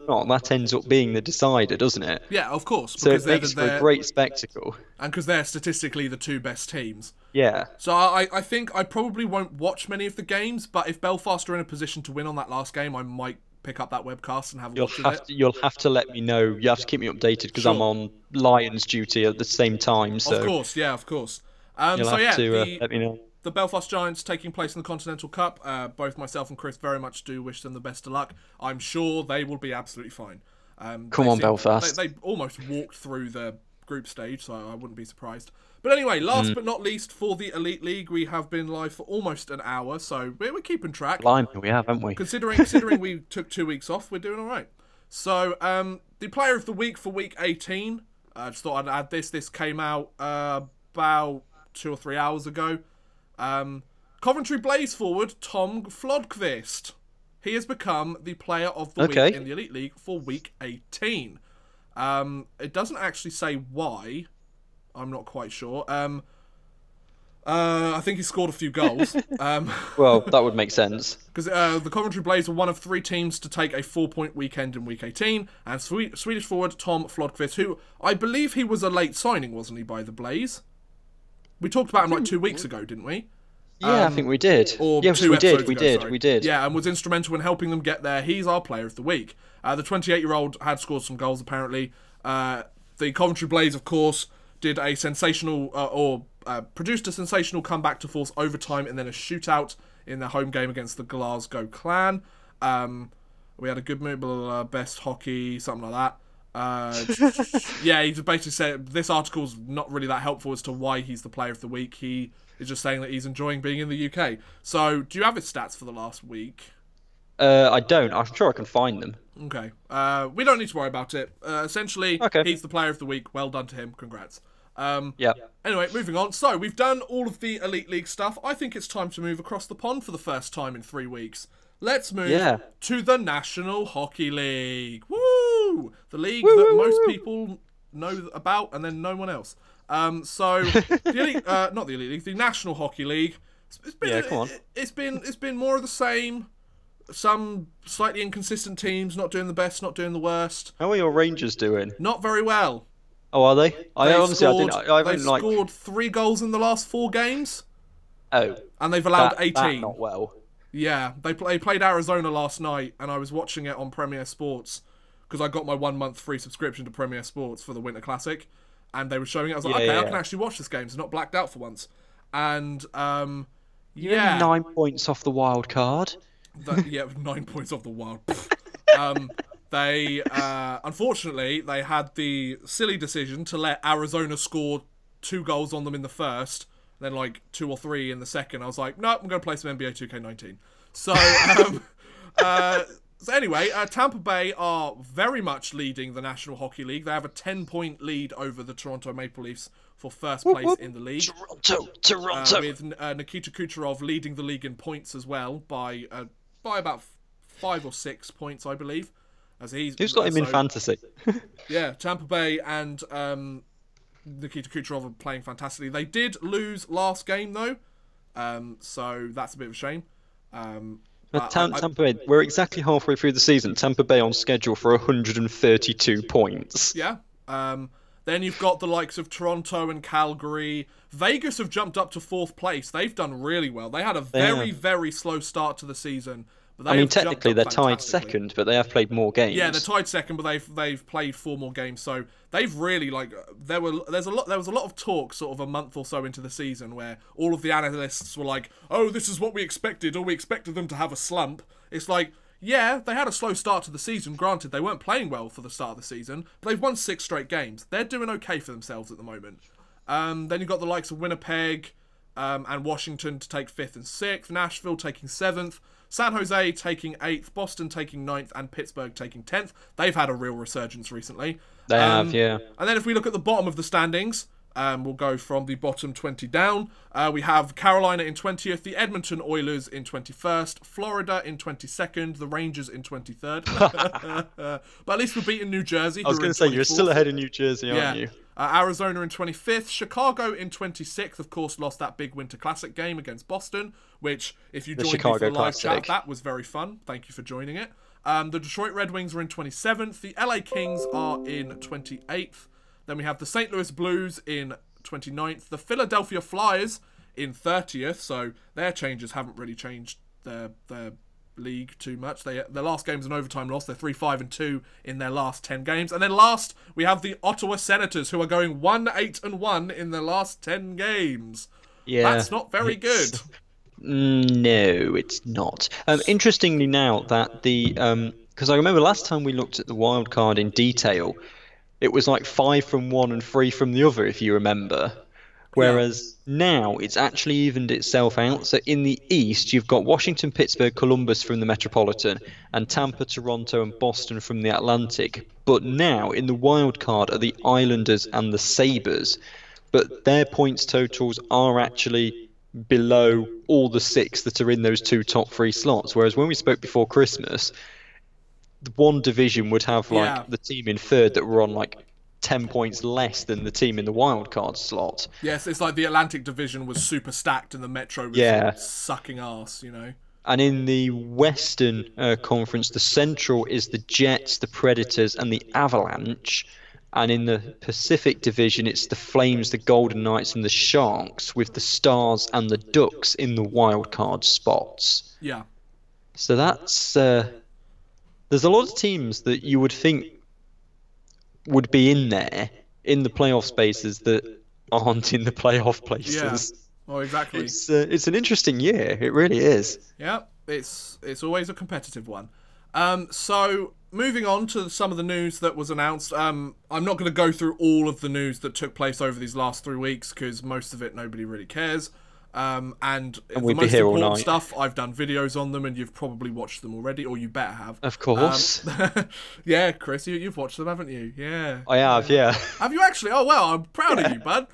not, that ends up being the decider, doesn't it? Yeah, of course. So it makes for a great spectacle. And because they're statistically the 2 best teams. Yeah. So I think I probably won't watch many of the games, but if Belfast are in a position to win on that last game, I might pick up that webcast and have a watch of it. You'll have to let me know. You have to keep me updated because I'm on Lions duty at the same time. So of course, yeah, of course. You'll have to let me know. The Belfast Giants taking place in the Continental Cup. Both myself and Chris very much do wish them the best of luck. I'm sure they will be absolutely fine. Come on, Belfast. They almost walked through the group stage, so I wouldn't be surprised. But anyway, last but not least, for the Elite League, we have been live for almost an hour, so we're keeping track. Blimey, we have, haven't we? Considering we took 2 weeks off, we're doing all right. So, the Player of the Week for Week 18, I just thought I'd add this. This came out about 2 or 3 hours ago. Coventry Blaze forward Tom Flodqvist. He has become the Player of the Week in the Elite League for Week 18. It doesn't actually say why. I'm not quite sure. I think he scored a few goals. Well, that would make sense. Because the Coventry Blaze were one of 3 teams to take a 4-point weekend in Week 18. And Swedish forward Tom Flodqvist, who I believe he was a late signing, wasn't he, by the Blaze? We talked about him like 2 weeks ago, didn't we? Yeah, I think we did. Yes, we did. Yeah, and was instrumental in helping them get there. He's our Player of the Week. The 28-year-old had scored some goals, apparently. The Coventry Blaze, of course, did a sensational, produced a sensational comeback to force overtime and then a shootout in their home game against the Glasgow Clan. We had a good move, best hockey, something like that. Yeah, he just basically said this article's not really that helpful as to why he's the Player of the Week. He is just saying that he's enjoying being in the UK. So, do you have his stats for the last week? I don't. I'm sure I can find them. Okay. We don't need to worry about it. Essentially, he's the Player of the Week. Well done to him. Congrats. Yeah. Anyway, moving on. So, we've done all of the Elite League stuff. I think it's time to move across the pond for the first time in 3 weeks. Let's move to the National Hockey League. Woo! The league that most people know about and then no one else. So, the Elite, not the Elite League, the National Hockey League. It's been more of the same. Some slightly inconsistent teams, not doing the best, not doing the worst. How are your Rangers doing? Not very well. Oh, are they? They scored 3 goals in the last 4 games. Oh. And they've allowed 18. That not well. Yeah, they played Arizona last night, and I was watching it on Premier Sports because I got my 1 month free subscription to Premier Sports for the Winter Classic, and they were showing it. I was like, I can actually watch this game. It's not blacked out for once. And You're 9 points off the wild card. 9 points off the wild. They unfortunately they had the silly decision to let Arizona score 2 goals on them in the first, then like 2 or 3 in the second. I was like, no, I'm going to play some NBA 2K19. So, so anyway, Tampa Bay are very much leading the National Hockey League. They have a 10-point lead over the Toronto Maple Leafs for first place in the league. Toronto. With Nikita Kucherov leading the league in points as well by about 5 or 6 points, I believe. Who's got him in fantasy? Yeah, Tampa Bay and Nikita Kucherov are playing fantastically. They did lose last game though, so that's a bit of a shame. But Tampa Bay, we're exactly halfway through the season. Tampa Bay on schedule for 132 points. Yeah. Then you've got the likes of Toronto and Calgary. Vegas have jumped up to 4th place. They've done really well. They had a very slow start to the season. But I mean, technically they're tied second, but they have played more games. Yeah, they're tied second, but they've played 4 more games. So they've really there was a lot of talk sort of a month or so into the season where all of the analysts were like, "Oh, this is what we expected, or we expected them to have a slump." It's like, yeah, they had a slow start to the season. Granted, they weren't playing well for the start of the season, but they've won 6 straight games. They're doing okay for themselves at the moment. Then you've got the likes of Winnipeg and Washington to take 5th and 6th, Nashville taking 7th, San Jose taking 8th, Boston taking 9th, and Pittsburgh taking 10th. They've had a real resurgence recently. They have, yeah. And then if we look at the bottom of the standings, we'll go from the bottom 20 down. We have Carolina in 20th, the Edmonton Oilers in 21st, Florida in 22nd, the Rangers in 23rd. But at least we're beating New Jersey. I was going to say, you're still ahead of New Jersey, aren't you? Arizona in 25th, Chicago in 26th, of course, lost that big Winter Classic game against Boston, which, if you joined me for the live chat, that was very fun. Thank you for joining it. The Detroit Red Wings are in 27th, the LA Kings are in 28th, then we have the St. Louis Blues in 29th, the Philadelphia Flyers in 30th, so their changes haven't really changed their league too much. Their last game's an overtime loss. They're 3-5-2 in their last 10 games. And then last, we have the Ottawa Senators, who are going 1-8-1 in their last 10 games. Yeah, that's not very good. No, it's not. Interestingly now that because I remember last time we looked at the wild card in detail, it was like 5 from one and 3 from the other, if you remember. Whereas now it's actually evened itself out. So in the East, you've got Washington, Pittsburgh, Columbus from the Metropolitan, and Tampa, Toronto, and Boston from the Atlantic. But now in the wild card are the Islanders and the Sabres. But their points totals are actually below all the 6 that are in those 2 top 3 slots. Whereas when we spoke before Christmas, one division would have the team in 3rd that were on 10 points less than the team in the wildcard slot. Yes, it's like the Atlantic Division was super stacked and the Metro was sucking ass, you know. And in the Western Conference, the Central is the Jets, the Predators, and the Avalanche. And in the Pacific Division, it's the Flames, the Golden Knights, and the Sharks, with the Stars and the Ducks in the wildcard spots. Yeah. So that's... there's a lot of teams that you would think would be in there in the playoff spaces that aren't in the playoff places. Yeah, exactly. It's an interesting year. It really is. Yeah, it's always a competitive one. So moving on to some of the news that was announced. I'm not going to go through all of the news that took place over these last 3 weeks because most of it nobody really cares. And the most important stuff, I've done videos on them and you've probably watched them already, or you better have. Of course. Yeah, Chris, you've watched them, haven't you? Yeah. I have, yeah. Have you actually? Oh, well, I'm proud of you, bud.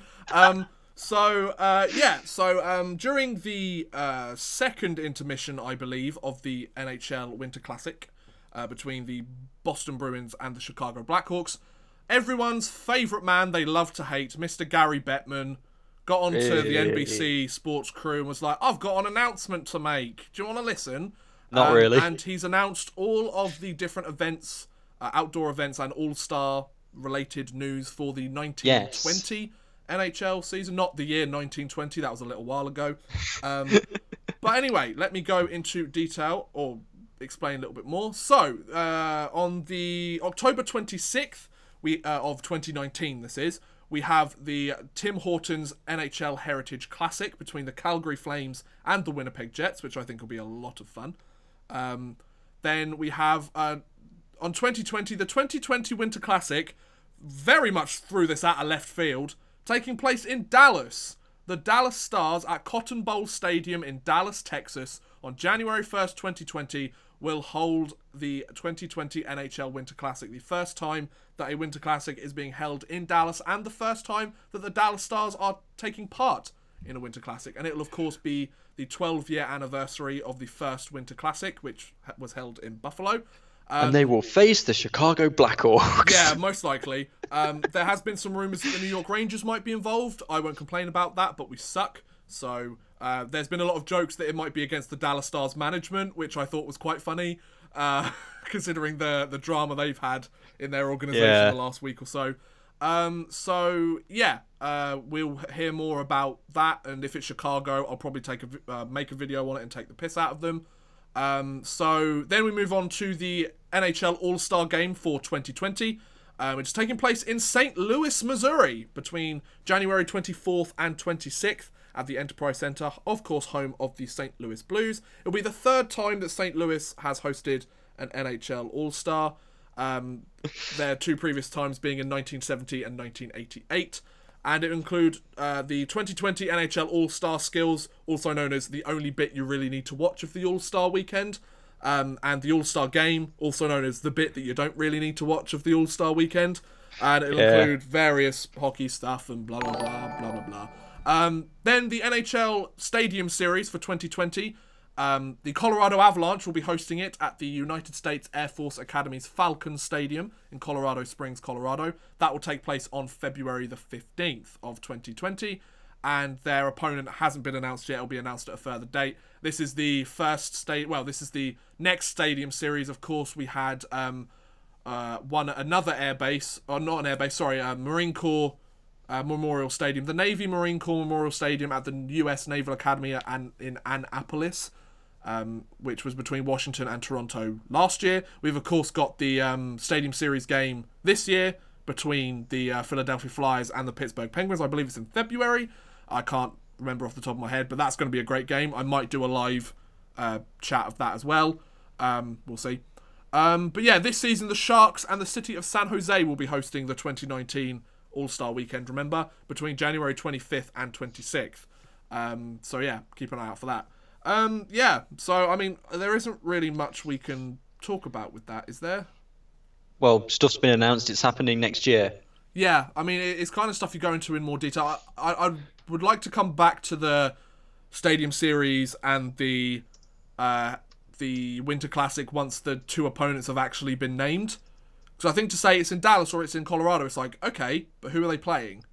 So during the second intermission, I believe, of the NHL Winter Classic between the Boston Bruins and the Chicago Blackhawks, everyone's favourite man they love to hate, Mr. Gary Bettman, got onto the NBC sports crew and was like, I've got an announcement to make. Do you want to listen? Not really. And he's announced all of the different events, outdoor events and all-star related news for the 1920 NHL season. Not the year 1920, that was a little while ago. But anyway, let me go into detail or explain a little bit more. So, on the October 26th of 2019, this is, we have the Tim Hortons NHL Heritage Classic between the Calgary Flames and the Winnipeg Jets, which I think will be a lot of fun. Then we have, on 2020, the 2020 Winter Classic, very much threw this out of left field, taking place in Dallas. The Dallas Stars at Cotton Bowl Stadium in Dallas, Texas, on January 1st, 2020, will hold the 2020 NHL Winter Classic. The first time that a Winter Classic is being held in Dallas and the first time that the Dallas Stars are taking part in a Winter Classic. And it will, of course, be the 12-year anniversary of the first Winter Classic, which was held in Buffalo. And they will face the Chicago Blackhawks. Yeah, most likely. There has been some rumours that the New York Rangers might be involved. I won't complain about that, but we suck. So there's been a lot of jokes that it might be against the Dallas Stars management, which I thought was quite funny, considering the drama they've had in their organisation the last week or so. We'll hear more about that, and if it's Chicago, I'll probably make a video on it and take the piss out of them. So then we move on to the NHL All-Star Game for 2020, which is taking place in St. Louis, Missouri, between January 24th and 26th at the Enterprise Center, of course, home of the St. Louis Blues. It'll be the third time that St. Louis has hosted an NHL All-Star. Their two previous times being in 1970 and 1988. And it include the 2020 NHL All-Star Skills, also known as the only bit you really need to watch of the All-Star weekend, and the All-Star Game, also known as the bit that you don't really need to watch of the All-Star weekend. And it'll include various hockey stuff and blah, blah, blah, blah, blah, blah. Then the NHL Stadium Series for 2020. The Colorado Avalanche will be hosting it at the United States Air Force Academy's Falcon Stadium in Colorado Springs, Colorado. That will take place on February the 15th of 2020. And their opponent hasn't been announced yet. It'll be announced at a further date. This is the this is the next Stadium Series. Of course, we had another airbase, or not an airbase, sorry, Marine Corps Memorial Stadium. The Navy Marine Corps Memorial Stadium at the U.S. Naval Academy in Annapolis. Which was between Washington and Toronto last year. We've, of course, got the Stadium Series game this year between the Philadelphia Flyers and the Pittsburgh Penguins. I believe it's in February. I can't remember off the top of my head, but that's going to be a great game. I might do a live chat of that as well. We'll see. But yeah, this season, the Sharks and the city of San Jose will be hosting the 2019 All-Star Weekend, remember, between January 25th and 26th. So yeah, keep an eye out for that. So, I mean, there isn't really much we can talk about with that, is there? Well, stuff's been announced. It's happening next year. Yeah, I mean, it's kind of stuff you go into in more detail. I would like to come back to the Stadium Series and the Winter Classic once the two opponents have actually been named. Because I think to say it's in Dallas or it's in Colorado, it's like, okay, but who are they playing?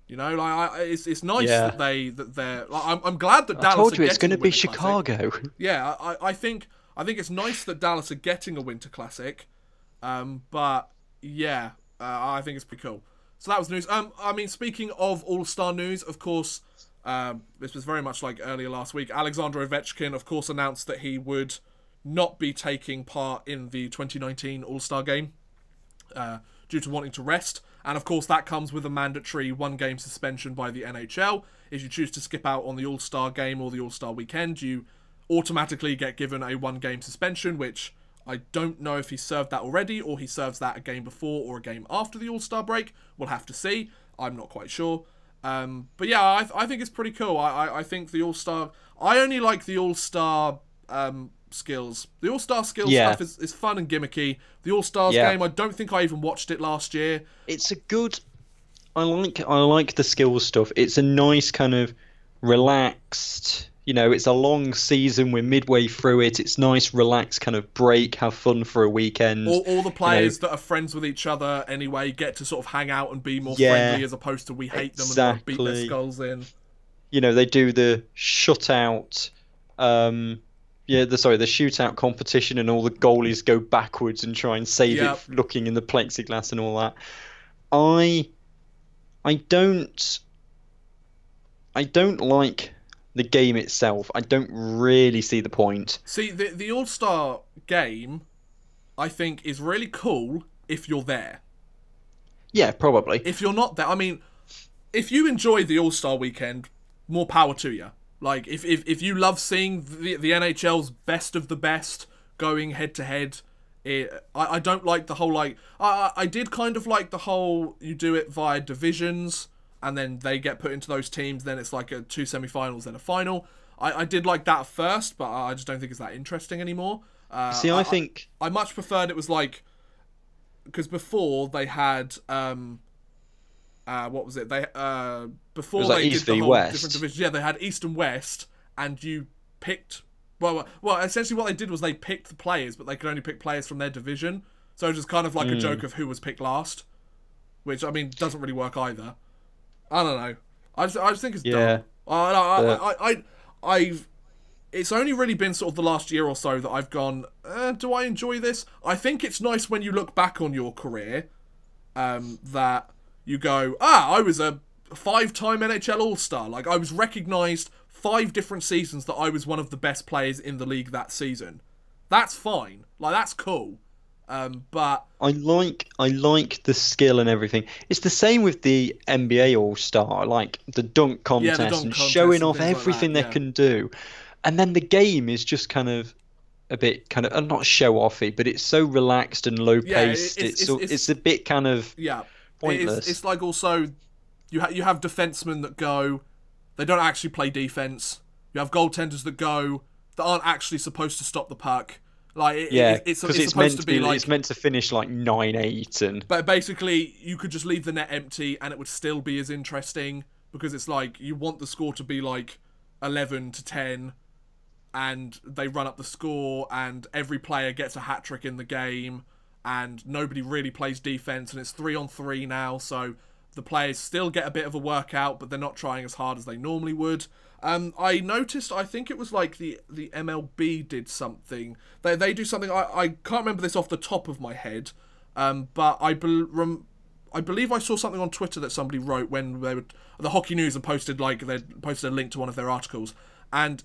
You know, like it's nice that they're. Like, I'm glad that Dallas. I told you it's going to be Chicago. Yeah, I think it's nice that Dallas are getting a Winter Classic, but yeah, I think it's pretty cool. So that was news. I mean, speaking of All-Star news, of course, this was very much like earlier last week. Alexander Ovechkin, of course, announced that he would not be taking part in the 2019 All-Star Game due to wanting to rest. And of course, that comes with a mandatory one-game suspension by the NHL. If you choose to skip out on the All-Star Game or the All-Star Weekend, you automatically get given a one-game suspension, which I don't know if he served that already or he serves that a game before or a game after the All-Star break. We'll have to see. I'm not quite sure. But yeah, I think it's pretty cool. I think the All-Star... I only like the All-Star skills. The All-Star skills stuff is fun and gimmicky. The All-Stars game, I don't think I even watched it last year. It's a good... I like the skills stuff. It's a nice kind of relaxed... You know, it's a long season. We're midway through it. It's nice, relaxed kind of break. Have fun for a weekend. All the players that are friends with each other anyway get to sort of hang out and be more friendly as opposed to we hate them and beat their skulls in. You know, they do the shutout... the shootout competition, and all the goalies go backwards and try and save it, looking in the plexiglass and all that. I don't like the game itself. I don't really see the point. See, the All-Star game, I think, is really cool if you're there. Yeah, probably. If you're not there, I mean, if you enjoy the All-Star weekend, more power to you. Like, if you love seeing the NHL's best of the best going head-to-head, I don't like the whole, like... I did kind of like the whole, you do it via divisions, and then they get put into those teams, then it's like two semi-finals, then a final. I did like that at first, but I just don't think it's that interesting anymore. I think... I much preferred it was like... Because before, they had... what was it? They before it was like they East did the v whole West. Different divisions. Yeah, they had East and West, and you picked Well, essentially what they did was they picked the players, but they could only pick players from their division. So it was kind of like a joke of who was picked last, which, I mean, doesn't really work either. I don't know. I just think it's dumb. It's only really been sort of the last year or so that I've gone, do I enjoy this? I think it's nice when you look back on your career, that you go, I was a 5-time NHL All-Star. Like, I was recognised 5 different seasons that I was one of the best players in the league that season. That's fine. Like, that's cool. But I like the skill and everything. It's the same with the NBA All-Star, like the dunk contest and showing off everything they can do. And then the game is just kind of a bit kind of not show-offy, but it's so relaxed and low-paced. It's a bit kind of pointless. It's like also you have defensemen that go, they don't actually play defense. You have goaltenders that aren't actually supposed to stop the puck. Like it's supposed to be like it's meant to finish like 9-8 and. But basically, you could just leave the net empty and it would still be as interesting, because it's like you want the score to be like 11-10. And they run up the score, and every player gets a hat-trick in the game, and nobody really plays defense, and it's 3-on-3 now, so the players still get a bit of a workout, but they're not trying as hard as they normally would. I noticed, I think it was like the MLB did something. They do something, I can't remember this off the top of my head, but I believe I saw something on Twitter that somebody wrote when the Hockey News had posted a link to one of their articles. And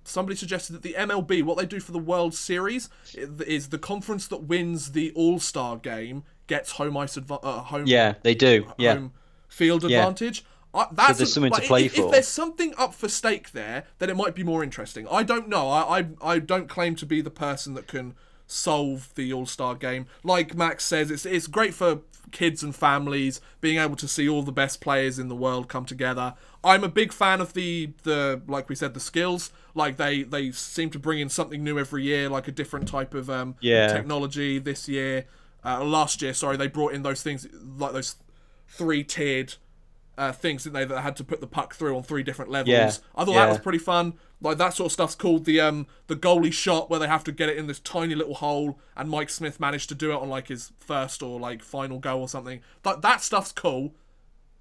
somebody suggested that the MLB, what they do for the World Series, is the conference that wins the All-Star game gets home ice home. Yeah, they do. Home field advantage. So there's something to play for. If there's something up for stake there, then it might be more interesting. I don't know. I don't claim to be the person that can solve the All-Star game. Like Max says, it's great for kids and families, being able to see all the best players in the world come together. I'm a big fan of the like we said, the skills. Like they seem to bring in something new every year, like a different type of technology this year. Last year, sorry, they brought in those things, like those 3-tiered things, didn't they, that had to put the puck through on 3 different levels. Yeah. I thought that was pretty fun. Like, that sort of stuff's called the goalie shot, where they have to get it in this tiny little hole, and Mike Smith managed to do it on like his first or like final goal or something. That stuff's cool.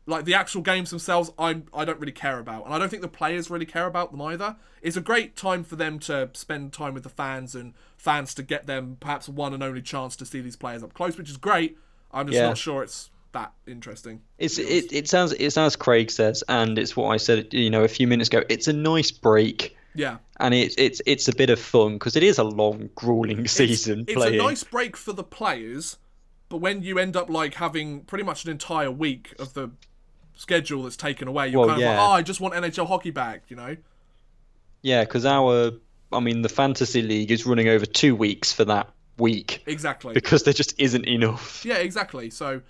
Like, the actual games themselves, I don't really care about, and I don't think the players really care about them either. It's a great time for them to spend time with the fans, and fans to get them perhaps one and only chance to see these players up close, which is great. I'm just not sure it's that interesting. It sounds as Craig says, and it's what I said, a few minutes ago. It's a nice break. Yeah. And it's a bit of fun, because it is a long, grueling season. It's a nice break for the players, but when you end up like having pretty much an entire week of the schedule that's taken away, you're kind of like, I just want NHL hockey back, Yeah, because the fantasy league is running over 2 weeks for that week. Exactly. Because there just isn't enough. Yeah, exactly. So,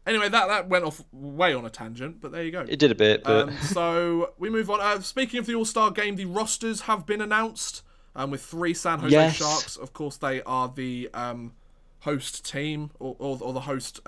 anyway, that went off way on a tangent, but there you go. It did a bit, but... So, we move on. Speaking of the All-Star Game, the rosters have been announced, with 3 San Jose Sharks. Of course, they are the host team, or the host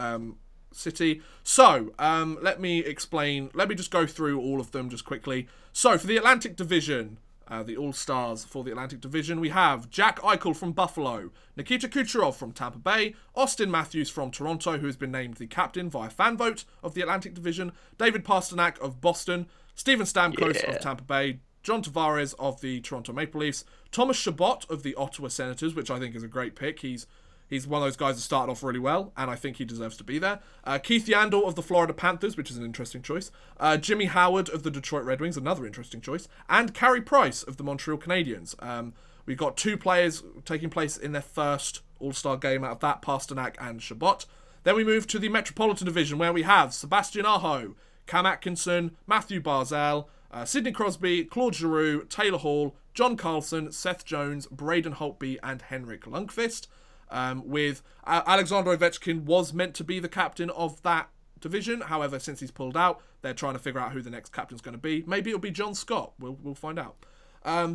city. So, let me explain. Let me just go through all of them just quickly. So, for the Atlantic Division... the All-Stars for the Atlantic Division, we have Jack Eichel from Buffalo, Nikita Kucherov from Tampa Bay, Austin Matthews from Toronto, who has been named the captain via fan vote of the Atlantic Division, David Pastrnak of Boston, Steven Stamkos of Tampa Bay, John Tavares of the Toronto Maple Leafs, Thomas Chabot of the Ottawa Senators, which I think is a great pick. He's one of those guys that started off really well, and I think he deserves to be there. Keith Yandel of the Florida Panthers, which is an interesting choice. Jimmy Howard of the Detroit Red Wings, another interesting choice. And Carey Price of the Montreal Canadiens. We've got 2 players taking place in their first All-Star game out of that, Pastrnak and Chabot. Then we move to the Metropolitan Division, where we have Sebastian Aho, Cam Atkinson, Matthew Barzal, Sidney Crosby, Claude Giroux, Taylor Hall, John Carlson, Seth Jones, Braden Holtby, and Henrik Lundqvist. With Alexander Ovechkin was meant to be the captain of that division. However, since he's pulled out, they're trying to figure out who the next captain's going to be. Maybe it'll be John Scott. We'll find out.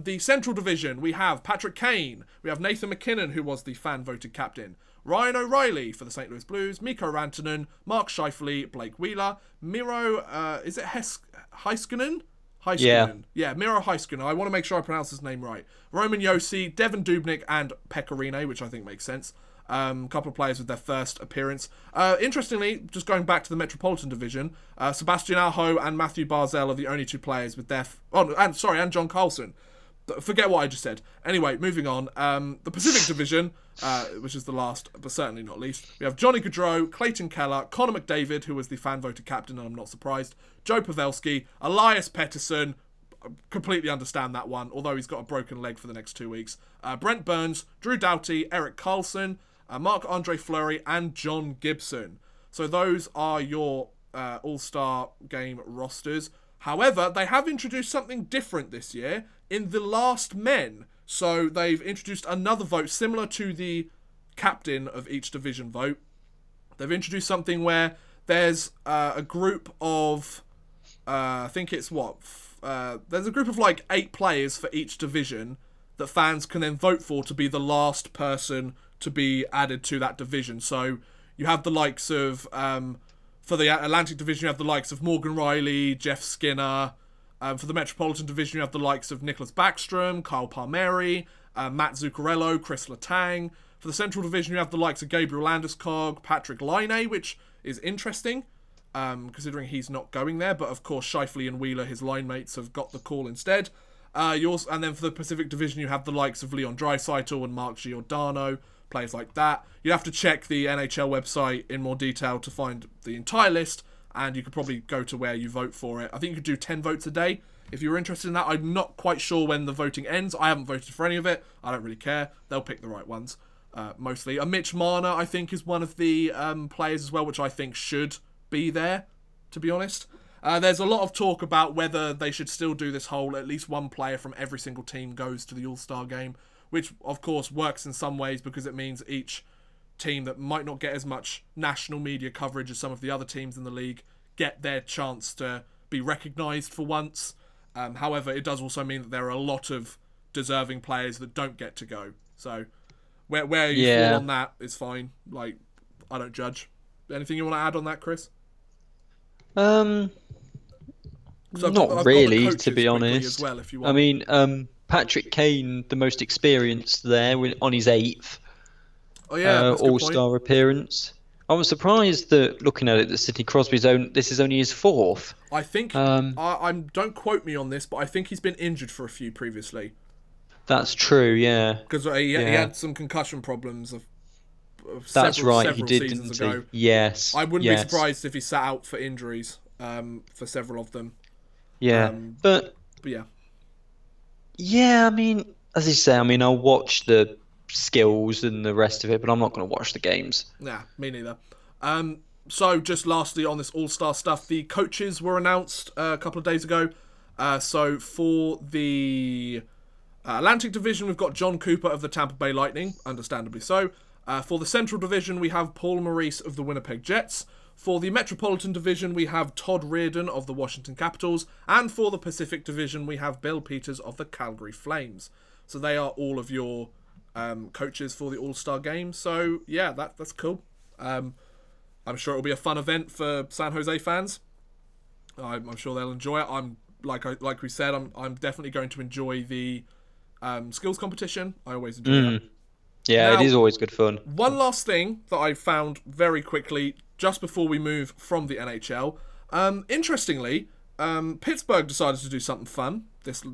The Central Division, we have Patrick Kane. We have Nathan McKinnon, who was the fan-voted captain. Ryan O'Reilly for the St. Louis Blues. Mikko Rantanen, Mark Scheifele, Blake Wheeler, Miro, is it Heiskanen? Heiskanen. Yeah, Miro Heiskanen. I want to make sure I pronounce his name right. Roman Josi, Devin Dubnyk, and Pecorine, which I think makes sense. A couple of players with their first appearance. Interestingly, just going back to the Metropolitan Division, Sebastian Aho and Matthew Barzell are the only 2 players with their... and John Carlson. Forget what I just said. Anyway, moving on. The Pacific Division, which is the last, but certainly not least. We have Johnny Gaudreau, Clayton Keller, Connor McDavid, who was the fan-voted captain, and I'm not surprised, Joe Pavelski, Elias Pettersson, completely understand that one, although he's got a broken leg for the next 2 weeks, Brent Burns, Drew Doughty, Eric Carlson, Marc-Andre Fleury, and John Gibson. So those are your All-Star Game rosters. However, they have introduced something different this year in the last men. So they've introduced another vote similar to the captain of each division vote. They've introduced something where there's a group of, I think it's there's a group of like 8 players for each division that fans can then vote for to be the last person to be added to that division. So you have the likes of, for the Atlantic Division, you have the likes of Morgan Riley, Jeff Skinner. For the Metropolitan Division, you have the likes of Nicholas Backstrom, Kyle Palmieri, Matt Zuccarello, Chris Letang. For the Central Division, you have the likes of Gabriel Landeskog, Patrick Laine, which is interesting, considering he's not going there. But of course, Scheifele and Wheeler, his line mates, have got the call instead. And then for the Pacific Division, you have the likes of Leon Draisaitl and Mark Giordano, players like that. You have to check the NHL website in more detail to find the entire list, and you could probably go to where you vote for it. I think you could do 10 votes a day if you're interested in that. I'm not quite sure when the voting ends. I haven't voted for any of it. I don't really care. They'll pick the right ones, mostly. Mitch Marner, I think, is one of the players as well, which I think should be there, to be honest. There's a lot of talk about whether they should still do this whole at least one player from every single team goes to the All-Star Game, which, of course, works in some ways because it means each team that might not get as much national media coverage as some of the other teams in the league get their chance to be recognised for once. However, it does also mean that there are a lot of deserving players that don't get to go. So where you fall on that is fine. Like, I don't judge. Anything you want to add on that, Chris? Not really, to be honest. As well, if you want. I mean, Patrick Kane, the most experienced there, on his 8th All-Star appearance. I was surprised that, looking at it, that Sidney Crosby's this is only his 4th. I think, don't quote me on this, but I think he's been injured for a few previously. That's true, yeah. Because he had some concussion problems several he did, didn't he? Ago. Yes. I wouldn't be surprised if he sat out for injuries for several of them. Yeah, but yeah. Yeah, I mean, as you say, I'll watch the skills and the rest of it, but I'm not going to watch the games. Nah, me neither. So just lastly on this All-Star stuff, the coaches were announced a couple of days ago. So for the Atlantic Division, we've got John Cooper of the Tampa Bay Lightning, understandably so. For the Central Division, we have Paul Maurice of the Winnipeg Jets. For the Metropolitan Division, we have Todd Reardon of the Washington Capitals. And for the Pacific Division, we have Bill Peters of the Calgary Flames. So they are all of your coaches for the All-Star Game. So, yeah, that's cool. I'm sure it'll be a fun event for San Jose fans. I'm sure they'll enjoy it. Like we said, I'm definitely going to enjoy the skills competition. I always enjoy that. Yeah, now, it is always good fun. One last thing that I found very quickly, just before we move from the NHL. Interestingly, Pittsburgh decided to do something fun this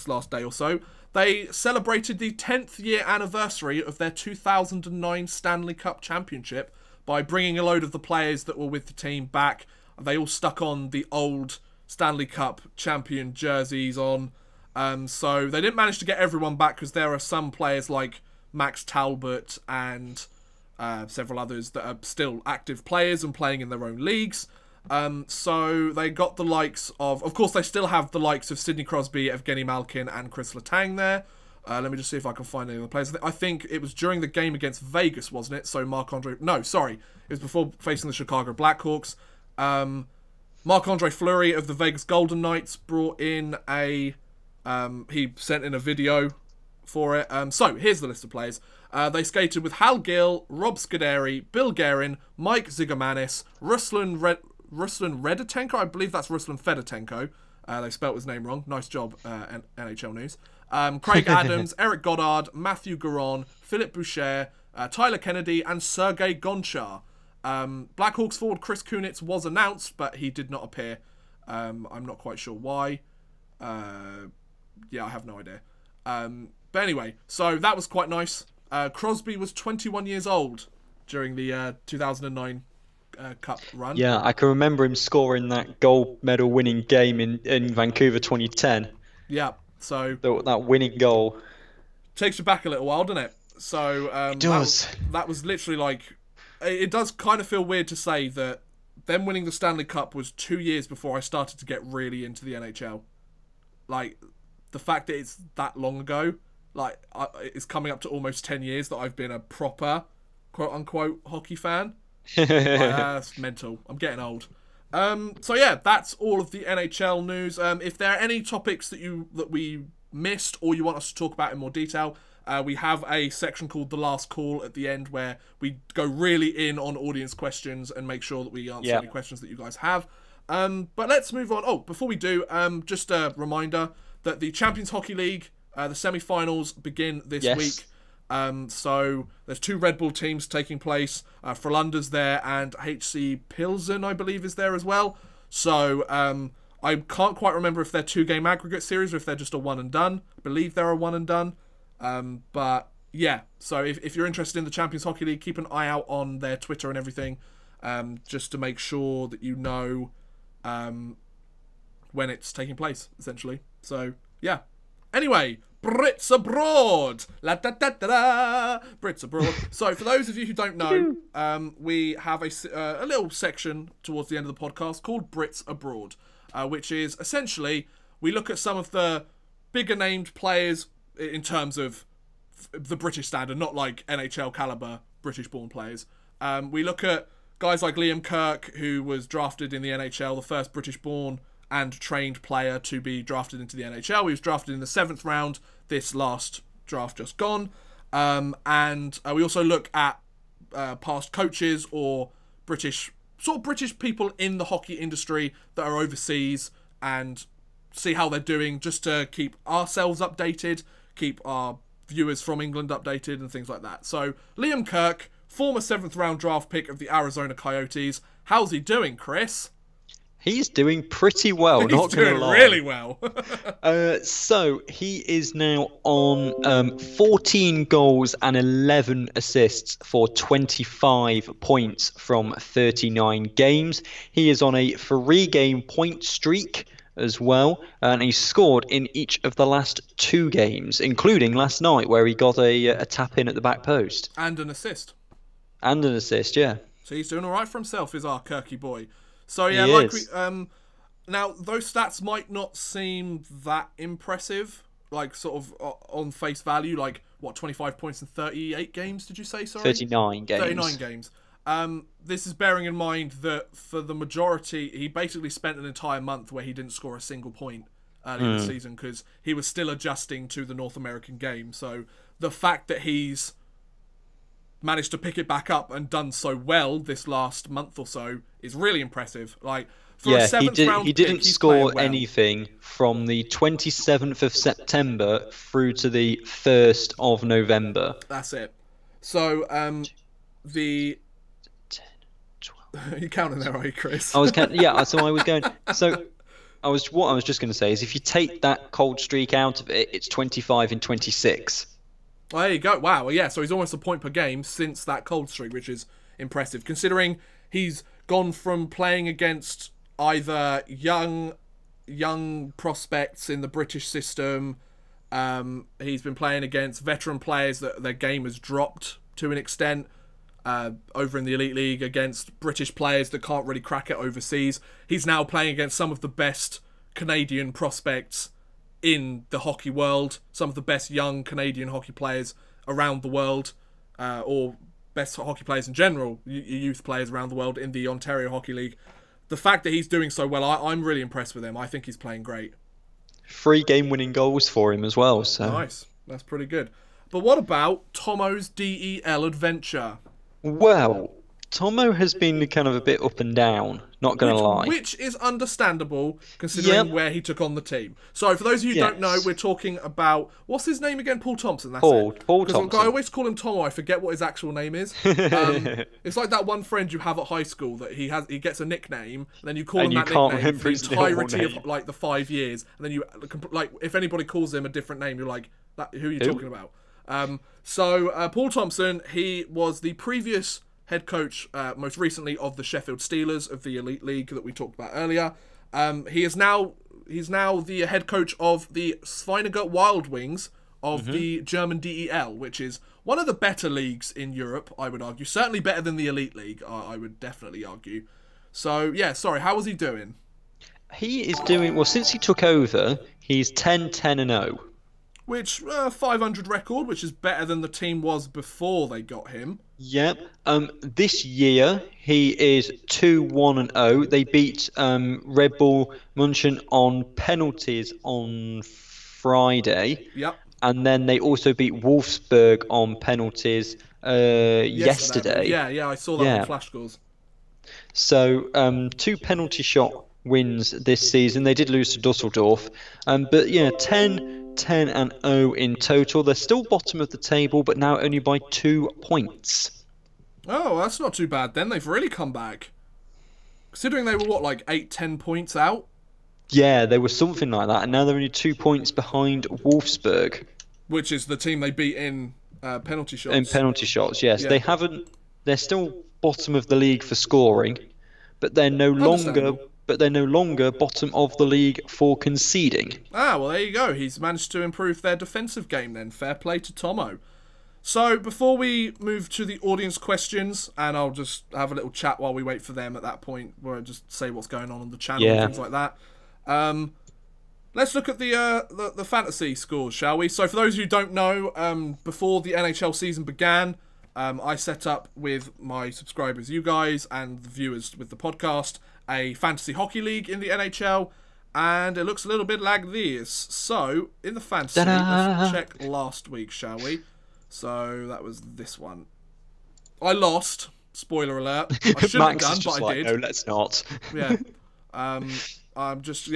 last day or so. They celebrated the 10th year anniversary of their 2009 Stanley Cup Championship by bringing a load of the players that were with the team back. They all stuck on the old Stanley Cup champion jerseys on. So they didn't manage to get everyone back because there are some players like Max Talbot and several others that are still active players and playing in their own leagues. So they got the likes of course, they still have the likes of Sidney Crosby, Evgeny Malkin, and Chris Letang there. Let me just see if I can find any other players. I think it was during the game against Vegas, wasn't it? So it was before facing the Chicago Blackhawks. Marc-Andre Fleury of the Vegas Golden Knights brought in he sent in a video for it. So here's the list of players. They skated with Hal Gill, Rob Scuderi, Bill Guerin, Mike Zigomanis, Ruslan Fedotenko, I believe that's Ruslan Fedotenko, They spelt his name wrong. Nice job, NHL News. Craig Adams, Eric Goddard, Matthew Garon, Philip Boucher, Tyler Kennedy, and Sergei Gonchar. Blackhawks forward Chris Kunitz was announced, but he did not appear. I'm not quite sure why. Yeah, I have no idea. But anyway, so that was quite nice. Crosby was 21 years old during the 2009 Cup run. Yeah, I can remember him scoring that gold medal winning game in Vancouver 2010. Yeah, so that winning goal takes you back a little while, doesn't it? So it does. That was literally like, it does kind of feel weird to say that them winning the Stanley Cup was 2 years before I started to get really into the NHL. Like, the fact that it's that long ago, like, it's coming up to almost 10 years that I've been a proper, quote-unquote, hockey fan. That's mental. I'm getting old. So yeah, that's all of the NHL news. If there are any topics that we missed or you want us to talk about in more detail, we have a section called The Last Call at the end where we go really in on audience questions and make sure that we answer any questions that you guys have. But let's move on. Oh, before we do, just a reminder that the Champions Hockey League, the semi-finals begin this week. So there's 2 Red Bull teams taking place. Frölunda's there and HC Pilsen, I believe, is there as well. So I can't quite remember if they're 2-game aggregate series or if they're just a one and done. I believe they're a one and done. But yeah, so if you're interested in the Champions Hockey League, keep an eye out on their Twitter and everything, just to make sure that you know when it's taking place, essentially. So yeah. Anyway, Brits abroad, la da da da da, Brits abroad. So for those of you who don't know, we have a little section towards the end of the podcast called Brits abroad, which is essentially we look at some of the bigger named players in terms of the British standard, not like NHL caliber British-born players. We look at guys like Liam Kirk, who was drafted in the NHL, the first British-born and trained player to be drafted into the NHL. He was drafted in the 7th round, this last draft just gone. And we also look at past coaches or British people in the hockey industry that are overseas and see how they're doing, just to keep ourselves updated, keep our viewers from England updated and things like that. So Liam Kirk, former 7th round draft pick of the Arizona Coyotes. How's he doing, Chris? He's doing pretty well, not going to lie. Really well. So he is now on 14 goals and 11 assists for 25 points from 39 games. He is on a 3-game point streak as well, and he scored in each of the last 2 games, including last night where he got a tap in at the back post. And an assist. And an assist, yeah. So he's doing all right for himself, is our Kirky boy. So yeah, now those stats might not seem that impressive, like sort of on face value, like what, 25 points in 38 games? Did you say? Sorry, 39 games. 39 games. This is bearing in mind that for the majority, he basically spent an entire month where he didn't score a single point early in the season because he was still adjusting to the North American game. So the fact that he's managed to pick it back up and done so well this last month or so is really impressive. Like, for a 7th round he didn't pick, he's score playing well. anything from the 27th of September through to the 1st of November. That's it. So the 10, 12. You counting there, are you, Chris? I was yeah. So I was going. So what I was just going to say is, if you take that cold streak out of it, it's 25 and 26. Well, there you go. Wow. Well, yeah, so he's almost a point per game since that cold streak, which is impressive, considering he's gone from playing against either young prospects in the British system. He's been playing against veteran players that their game has dropped to an extent over in the Elite League, against British players that can't really crack it overseas. He's now playing against some of the best Canadian prospects in the hockey world, some of the best young Canadian hockey players around the world, or best hockey players in general, youth players around the world in the Ontario Hockey League. The fact that he's doing so well, I'm really impressed with him. I think he's playing great. 3 game-winning goals for him as well. So nice. That's pretty good. But what about Tomo's DEL adventure? Well, Tomo has been kind of a bit up and down, not going to lie. Which is understandable, considering where he took on the team. So, for those of you who don't know, we're talking about... What's his name again? Paul Thompson, that's it. Paul Thompson. I always call him Tomo, I forget what his actual name is. It's like that one friend you have at high school that he gets a nickname, and then you call him that nickname for the entirety of, like, the 5 years, and then you... Like, if anybody calls him a different name, you're like, who are you talking about? Paul Thompson, he was the previous... head coach, most recently of the Sheffield Steelers of the Elite League that we talked about earlier. He's now the head coach of the Schweinegger Wild Wings of the German DEL, which is one of the better leagues in Europe, I would argue. Certainly better than the Elite League, I would definitely argue. So, yeah, sorry, how was he doing? He is doing, well, since he took over, he's 10-10-0. Which, 500 record, which is better than the team was before they got him. Yep. This year, he is 2-1-0. They beat Red Bull München on penalties on Friday. Yep. And then they also beat Wolfsburg on penalties yesterday. Yeah, I saw that on Flash Scores. So, 2 penalty shot wins this season. They did lose to Dusseldorf. But, yeah, 10-0 in total. They're still bottom of the table, but now only by 2 points. Oh, that's not too bad then. They've really come back. Considering they were, what, like 8-10 points out? Yeah, they were something like that, and now they're only 2 points behind Wolfsburg. Which is the team they beat in penalty shots. In penalty shots, yes. Yeah. They're still bottom of the league for scoring, but they're no longer bottom of the league for conceding. Ah, well, there you go. He's managed to improve their defensive game then. Fair play to Tomo. So, before we move to the audience questions, and I'll just have a little chat while we wait for them at that point, where I just say what's going on the channel and things like that. Let's look at the fantasy scores, shall we? So, for those of you who don't know, before the NHL season began, I set up with my subscribers, you guys, and the viewers with the podcast, a fantasy hockey league in the NHL, and it looks a little bit like this. So, in the fantasy, let's check last week, shall we? So, that was this one. I lost. Spoiler alert. I shouldn't have done, but I did. No, let's not. Yeah.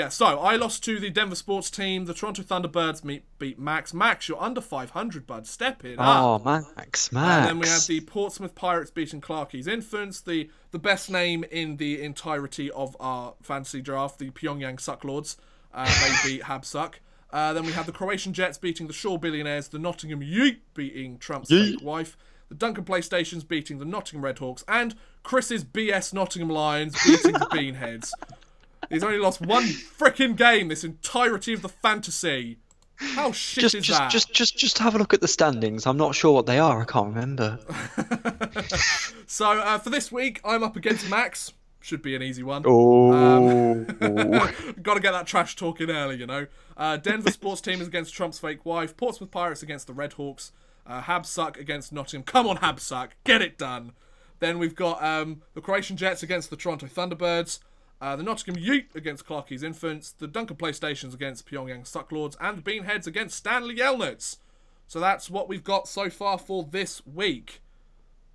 So I lost to the Denver sports team. The Toronto Thunderbirds beat Max. Max, you're under 500, bud. Step it up. Oh, Max. And then we had the Portsmouth Pirates beating Clarkie's Infants. The best name in the entirety of our fantasy draft, the Pyongyang Sucklords. They beat Habsuck. Then we had the Croatian Jets beating the Shaw Billionaires. The Nottingham Yeet beating Trump's fake wife. The Duncan PlayStations beating the Nottingham Redhawks. And Chris's BS Nottingham Lions beating the Beanheads. He's only lost one frickin' game this entirety of the fantasy. How shit is that? Just have a look at the standings. I'm not sure what they are. I can't remember. So, for this week, I'm up against Max. Should be an easy one. Oh. Got to get that trash talk in early, you know. Denver sports team is against Trump's fake wife. Portsmouth Pirates against the Redhawks. Habsuck against Nottingham. Come on, Habsuck. Get it done. Then we've got the Croatian Jets against the Toronto Thunderbirds. The Nottingham Yeet against Clarkie's Infants. The Duncan PlayStations against Pyongyang Sucklords. And the Beanheads against Stanley Yelnats. So that's what we've got so far for this week.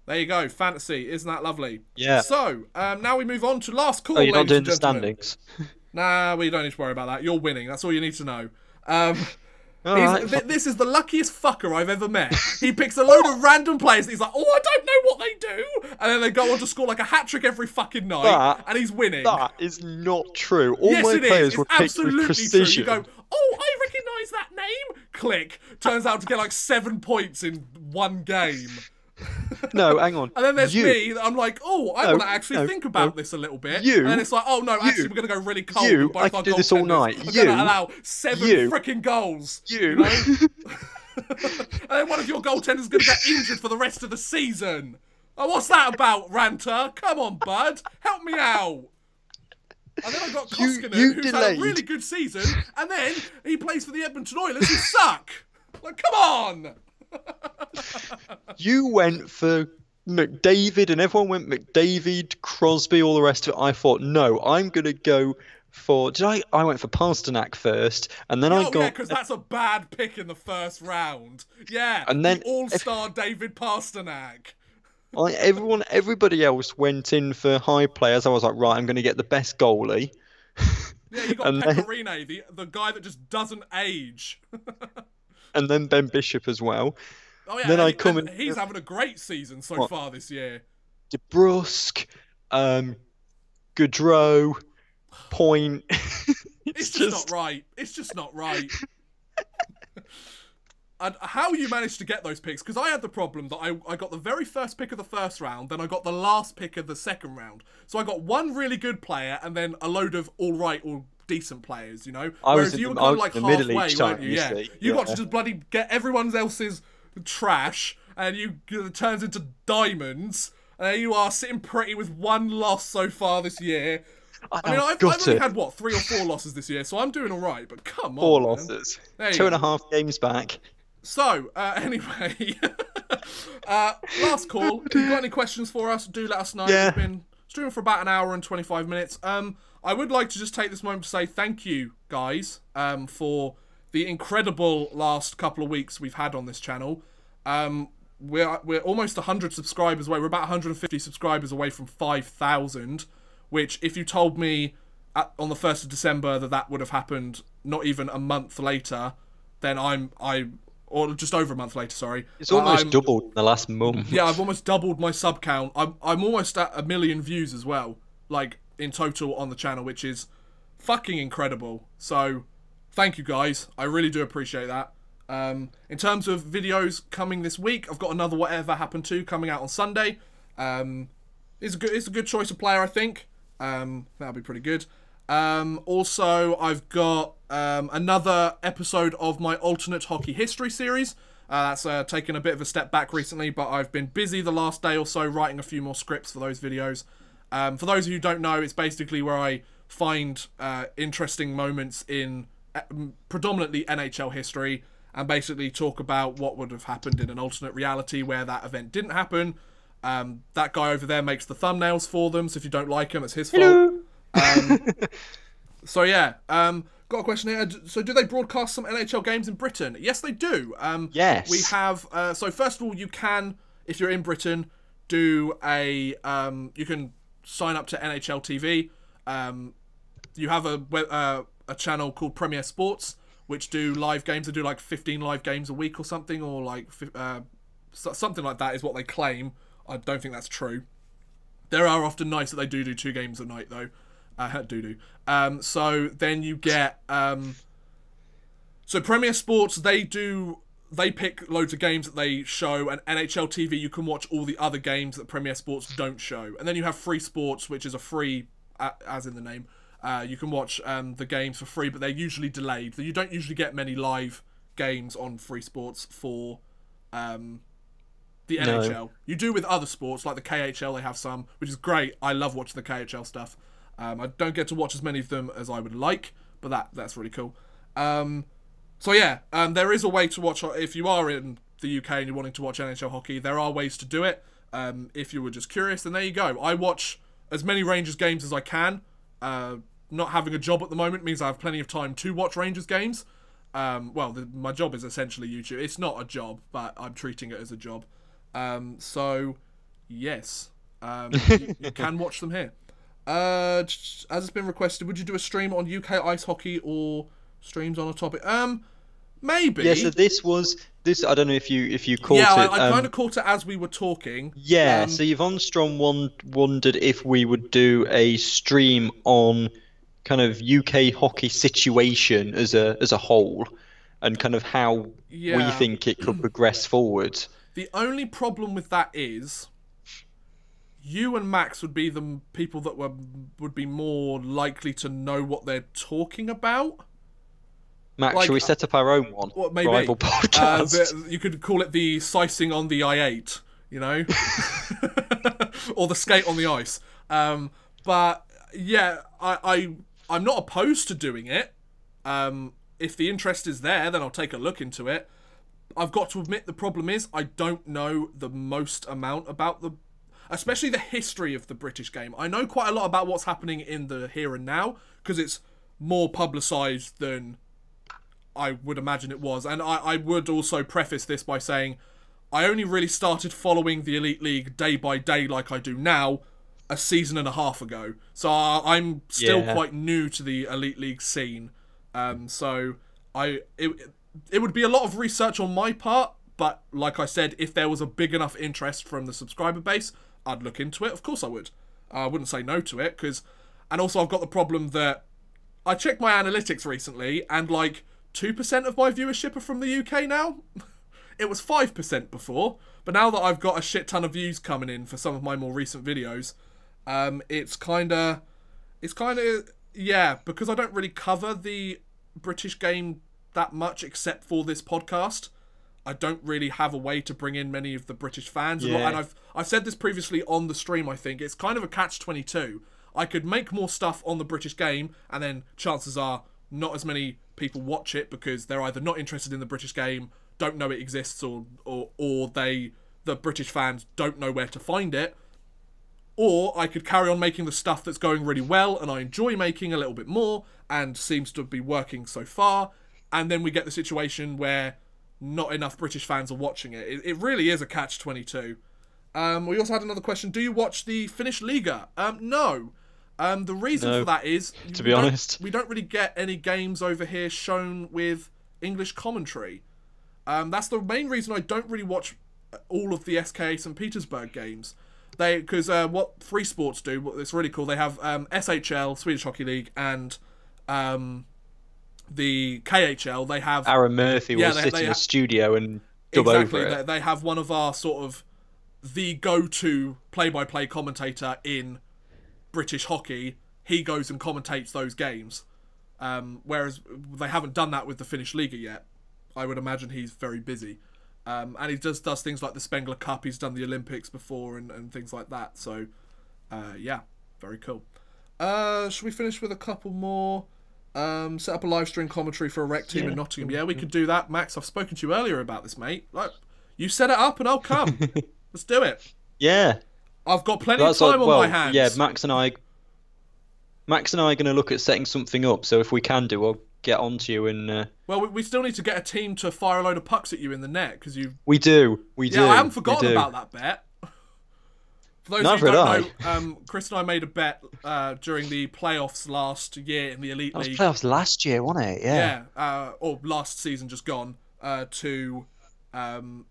There you go, fantasy. Isn't that lovely? Yeah. So, now we move on to last call, you're not ladies doing and the gentlemen. standings? Nah, we don't need to worry about that. You're winning. That's all you need to know. Right. This is the luckiest fucker I've ever met. He picks a load of random players and he's like, oh, I don't know what they do. And then they go on to score like a hat-trick every fucking night. And he's winning. That is not true. All yes, my it players is. were It's picked with absolutely precision. true. You go, oh, I recognise that name. Click. Turns out to get like 7 points in one game. No, hang on. And then there's me. I'm like, oh, I want to actually think about this a little bit. And then it's like, oh no, actually we're going to go really cold. I can do this all night. I'm going to allow 7 freaking goals. You know? And then one of your goaltenders is going to get injured for the rest of the season. Oh, what's that about, Ranter? Come on, bud. Help me out. And then I got Koskinen, who's had a really good season. And then he plays for the Edmonton Oilers, who suck. Like, come on. You went for McDavid and everyone went McDavid, Crosby, all the rest of it. I thought, no, I'm going to go for... I went for Pasternak first, and then I got... yeah, because that's a bad pick in the first round. Yeah, and then the all-star David Pasternak. Everybody else went in for high players. I was like, right, I'm going to get the best goalie. Yeah, you got And then, Pecorine, the guy that just doesn't age. and then Ben Bishop as well. Oh yeah, Then I come and in. he's having a great season so far this year. DeBrusque, Gaudreau, Point. It's just not right. It's just not right. And how you managed to get those picks? Because I had the problem that I got the very first pick of the first round, then I got the last pick of the second round. So I got one really good player and then a load of all right or decent players, you know? Whereas you were kind of like halfway, weren't you? Yeah. You got to just bloody get everyone else's trash and it turns into diamonds. And there you are sitting pretty with one loss so far this year. I mean, I've only had, what, 3 or 4 losses this year, so I'm doing all right, but come on, 4 losses. 2.5 games back. So, anyway, last call. If you've got any questions for us, do let us know. Yeah. We've been streaming for about an hour and 25 minutes. I would like to just take this moment to say thank you, guys, for the incredible last couple of weeks we've had on this channel. We're almost 100 subscribers away. We're about 150 subscribers away from 5,000, which, if you told me on the 1st of December that would have happened not even a month later, then or just over a month later, sorry. It's almost doubled in the last month. Yeah, I've almost doubled my sub count. I'm almost at 1 million views as well, like, in total on the channel, which is fucking incredible. So, thank you guys. I really do appreciate that. In terms of videos coming this week, I've got another Whatever Happened To coming out on Sunday. It's a good choice of player, I think. That'll be pretty good. Also, I've got another episode of my alternate hockey history series. That's taken a bit of a step back recently, but I've been busy the last day or so writing a few more scripts for those videos. For those of you who don't know, it's basically where I find interesting moments in predominantly NHL history and basically talk about what would have happened in an alternate reality where that event didn't happen. That guy over there makes the thumbnails for them, so if you don't like him, it's his fault. So yeah, got a question here. So do they broadcast some NHL games in Britain? Yes, they do. Yes. We have, so first of all, you can, if you're in Britain, do you can sign up to NHL TV. You have a channel called Premier Sports, which do live games. They do like 15 live games a week or something, or like something like that is what they claim. I don't think that's true. There are often nights that they do 2 games a night, though. So then you get... so Premier Sports, they pick loads of games that they show, and NHL TV, you can watch all the other games that Premier Sports don't show. And then you have Free Sports, which is a free, as in the name. You can watch the games for free, but they're usually delayed. You don't usually get many live games on Free Sports for... the NHL. No. You do with other sports, like the KHL, they have some, which is great. I love watching the KHL stuff. I don't get to watch as many of them as I would like, but that's really cool. So yeah, there is a way to watch, if you are in the UK and you're wanting to watch NHL hockey, there are ways to do it. If you were just curious, then there you go. I watch as many Rangers games as I can. Not having a job at the moment means I have plenty of time to watch Rangers games. My job is essentially YouTube. It's not a job, but I'm treating it as a job. So, yes, you can watch them here. As it's been requested, would you do a stream on UK ice hockey or streams on a topic? Maybe. Yeah, so this. I don't know if you caught it. Yeah, I kind of caught it as we were talking. Yeah, so Yvonne Strong wondered if we would do a stream on kind of UK hockey situation as a whole, and kind of how we think it could progress forward. The only problem with that is you and Max would be the people that would be more likely to know what they're talking about. Max, shall we set up our own one? Well, maybe. Rival podcast. You could call it the Icing on the I8, you know? Or the skate on the ice. But, yeah, I'm not opposed to doing it. If the interest is there, then I'll take a look into it. I've got to admit the problem is I don't know the most amount about especially the history of the British game. I know quite a lot about what's happening in the here and now because it's more publicised than I would imagine it was. And I would also preface this by saying I only really started following the Elite League day by day like I do now a season and a half ago. So I'm still quite new to the Elite League scene. So it would be a lot of research on my part, but like I said, if there was a big enough interest from the subscriber base, I'd look into it. Of course I would. I wouldn't say no to it, and also I've got the problem that I checked my analytics recently, and like 2% of my viewership are from the UK now. It was 5% before, but now that I've got a shit ton of views coming in for some of my more recent videos, it's kind of, yeah, because I don't really cover the British game that much except for this podcast. I don't really have a way to bring in many of the British fans. Yeah. And I've said this previously on the stream, I think. It's kind of a catch-22. I could make more stuff on the British game, and then chances are not as many people watch it because they're either not interested in the British game, don't know it exists, or the British fans don't know where to find it. Or I could carry on making the stuff that's going really well and I enjoy making a little bit more and seems to be working so far, and then we get the situation where not enough British fans are watching it. It really is a catch-22. We also had another question. Do you watch the Finnish Liga? No. The reason for that is, to be honest, we don't really get any games over here shown with English commentary. That's the main reason I don't really watch all of the SKA St. Petersburg games. Because what Free Sports do, it's really cool, they have SHL, Swedish Hockey League, and the KHL. They have Aaron Murphy will sit in a studio and dub over it. They have one of our sort of the go-to play-by-play commentator in British hockey. He goes and commentates those games, whereas they haven't done that with the Finnish Liga yet. I would imagine he's very busy. And he just does things like the Spengler Cup. He's done the Olympics before and things like that. So, yeah, very cool. Should we finish with a couple more? Set up a live stream commentary for a rec team in Nottingham. Yeah, we could do that. Max, I've spoken to you earlier about this, mate. Like, you set it up and I'll come. Let's do it. Yeah. I've got plenty of time on my hands. Yeah, Max and I are going to look at setting something up. So if we can do, I'll get on to you and... Well, we still need to get a team to fire a load of pucks at you in the net, because you... We do. Yeah, I haven't forgotten about that bet. For those of you who don't know, Chris and I made a bet during the playoffs last year in the Elite League. That was playoffs last year, wasn't it? Yeah. Yeah, or last season just gone, as to who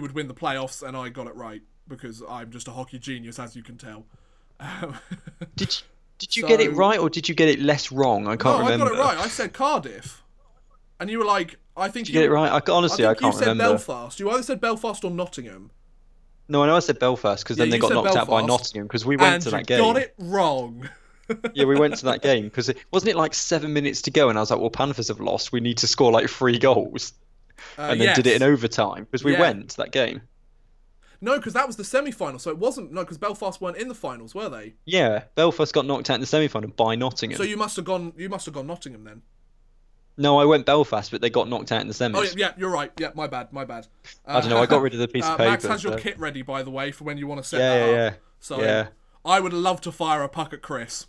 would win the playoffs, and I got it right, because I'm just a hockey genius, as you can tell. Did you get it right, or did you get it less wrong? I can't remember. I got it right. I said Cardiff. And you were like, I think you get it right? Honestly, I can't remember. You said Belfast. You either said Belfast or Nottingham. No, I know I said Belfast, because then they got knocked out by Nottingham, because we went to that game. And you got it wrong. Yeah, we went to that game, because wasn't it like 7 minutes to go, and I was like, well, Panthers have lost. We need to score like 3 goals. And then did it in overtime, because we went to that game. No, because that was the semi-final, so it wasn't... No, because Belfast weren't in the finals, were they? Yeah, Belfast got knocked out in the semi-final by Nottingham. So you must have gone Nottingham then. No, I went Belfast, but they got knocked out in the semis. Oh, yeah, you're right. Yeah, my bad. I don't know, I got rid of the piece of paper. Max has your kit ready, by the way, for when you want to set that up. Yeah. So I would love to fire a puck at Chris.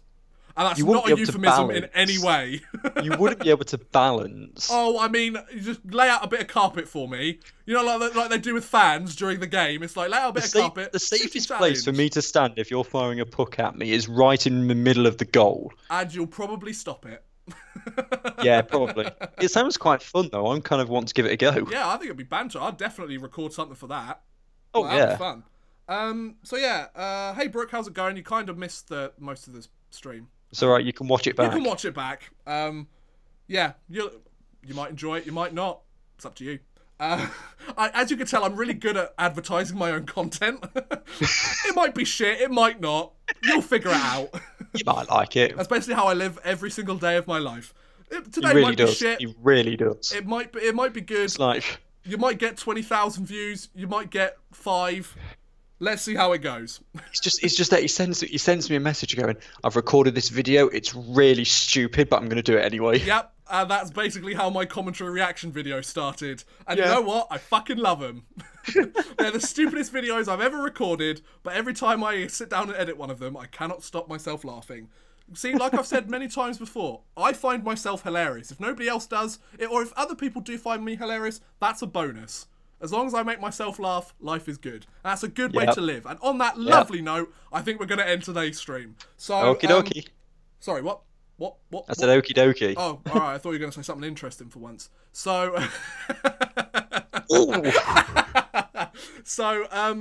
And that's not a euphemism in any way. You wouldn't be able to balance. Oh, I mean, you just lay out a bit of carpet for me. You know, like they do with fans during the game. It's like, lay out a bit of carpet. The safest place for me to stand if you're firing a puck at me is right in the middle of the goal. And you'll probably stop it. Yeah, probably. It sounds quite fun, though. I'm kind of want to give it a go. Yeah, I think it'd be banter. I'd definitely record something for that. Oh, that'd be fun. So, yeah. Hey, Brooke, how's it going? You kind of missed most of this stream. It's alright, you can watch it back. You can watch it back. Yeah, you might enjoy it, you might not. It's up to you. As you can tell, I'm really good at advertising my own content. It might be shit, it might not. You'll figure it out. You might like it. That's basically how I live every single day of my life. Today really might does. be shit. He really does. It might be good. It's like... You might get 20,000 views, you might get 5. Let's see how it goes. It's just that he sends me a message going, I've recorded this video, it's really stupid, but I'm going to do it anyway. Yep, and that's basically how my commentary reaction video started. And you know what? I fucking love them. They're the stupidest videos I've ever recorded, but every time I sit down and edit one of them, I cannot stop myself laughing. See, like I've said many times before, I find myself hilarious. If nobody else does, or if other people do find me hilarious, that's a bonus. As long as I make myself laugh, life is good. And that's a good way Yep. to live. And on that lovely note, I think we're going to end today's stream. So, Okie dokie. Sorry, what? I said okie dokie. Oh, all right. I thought you were going to say something interesting for once. So,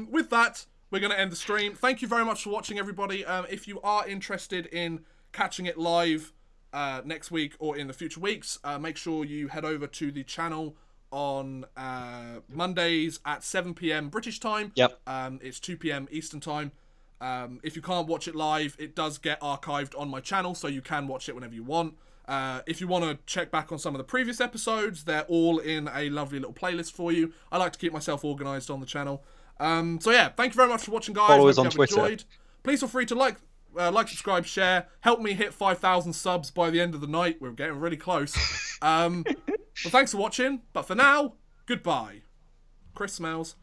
with that, we're going to end the stream. Thank you very much for watching, everybody. If you are interested in catching it live next week or in the future weeks, make sure you head over to the channel on Mondays at 7 PM British time. Yep. It's 2 PM Eastern time. If you can't watch it live, it does get archived on my channel, so you can watch it whenever you want. If you want to check back on some of the previous episodes, they're all in a lovely little playlist for you. I like to keep myself organised on the channel. So yeah, thank you very much for watching, guys. Follow us Hope on you have Twitter. enjoyed. Please feel free to like, subscribe, share. Help me hit 5,000 subs by the end of the night. We're getting really close. But thanks for watching. But for now, goodbye. Chris smells.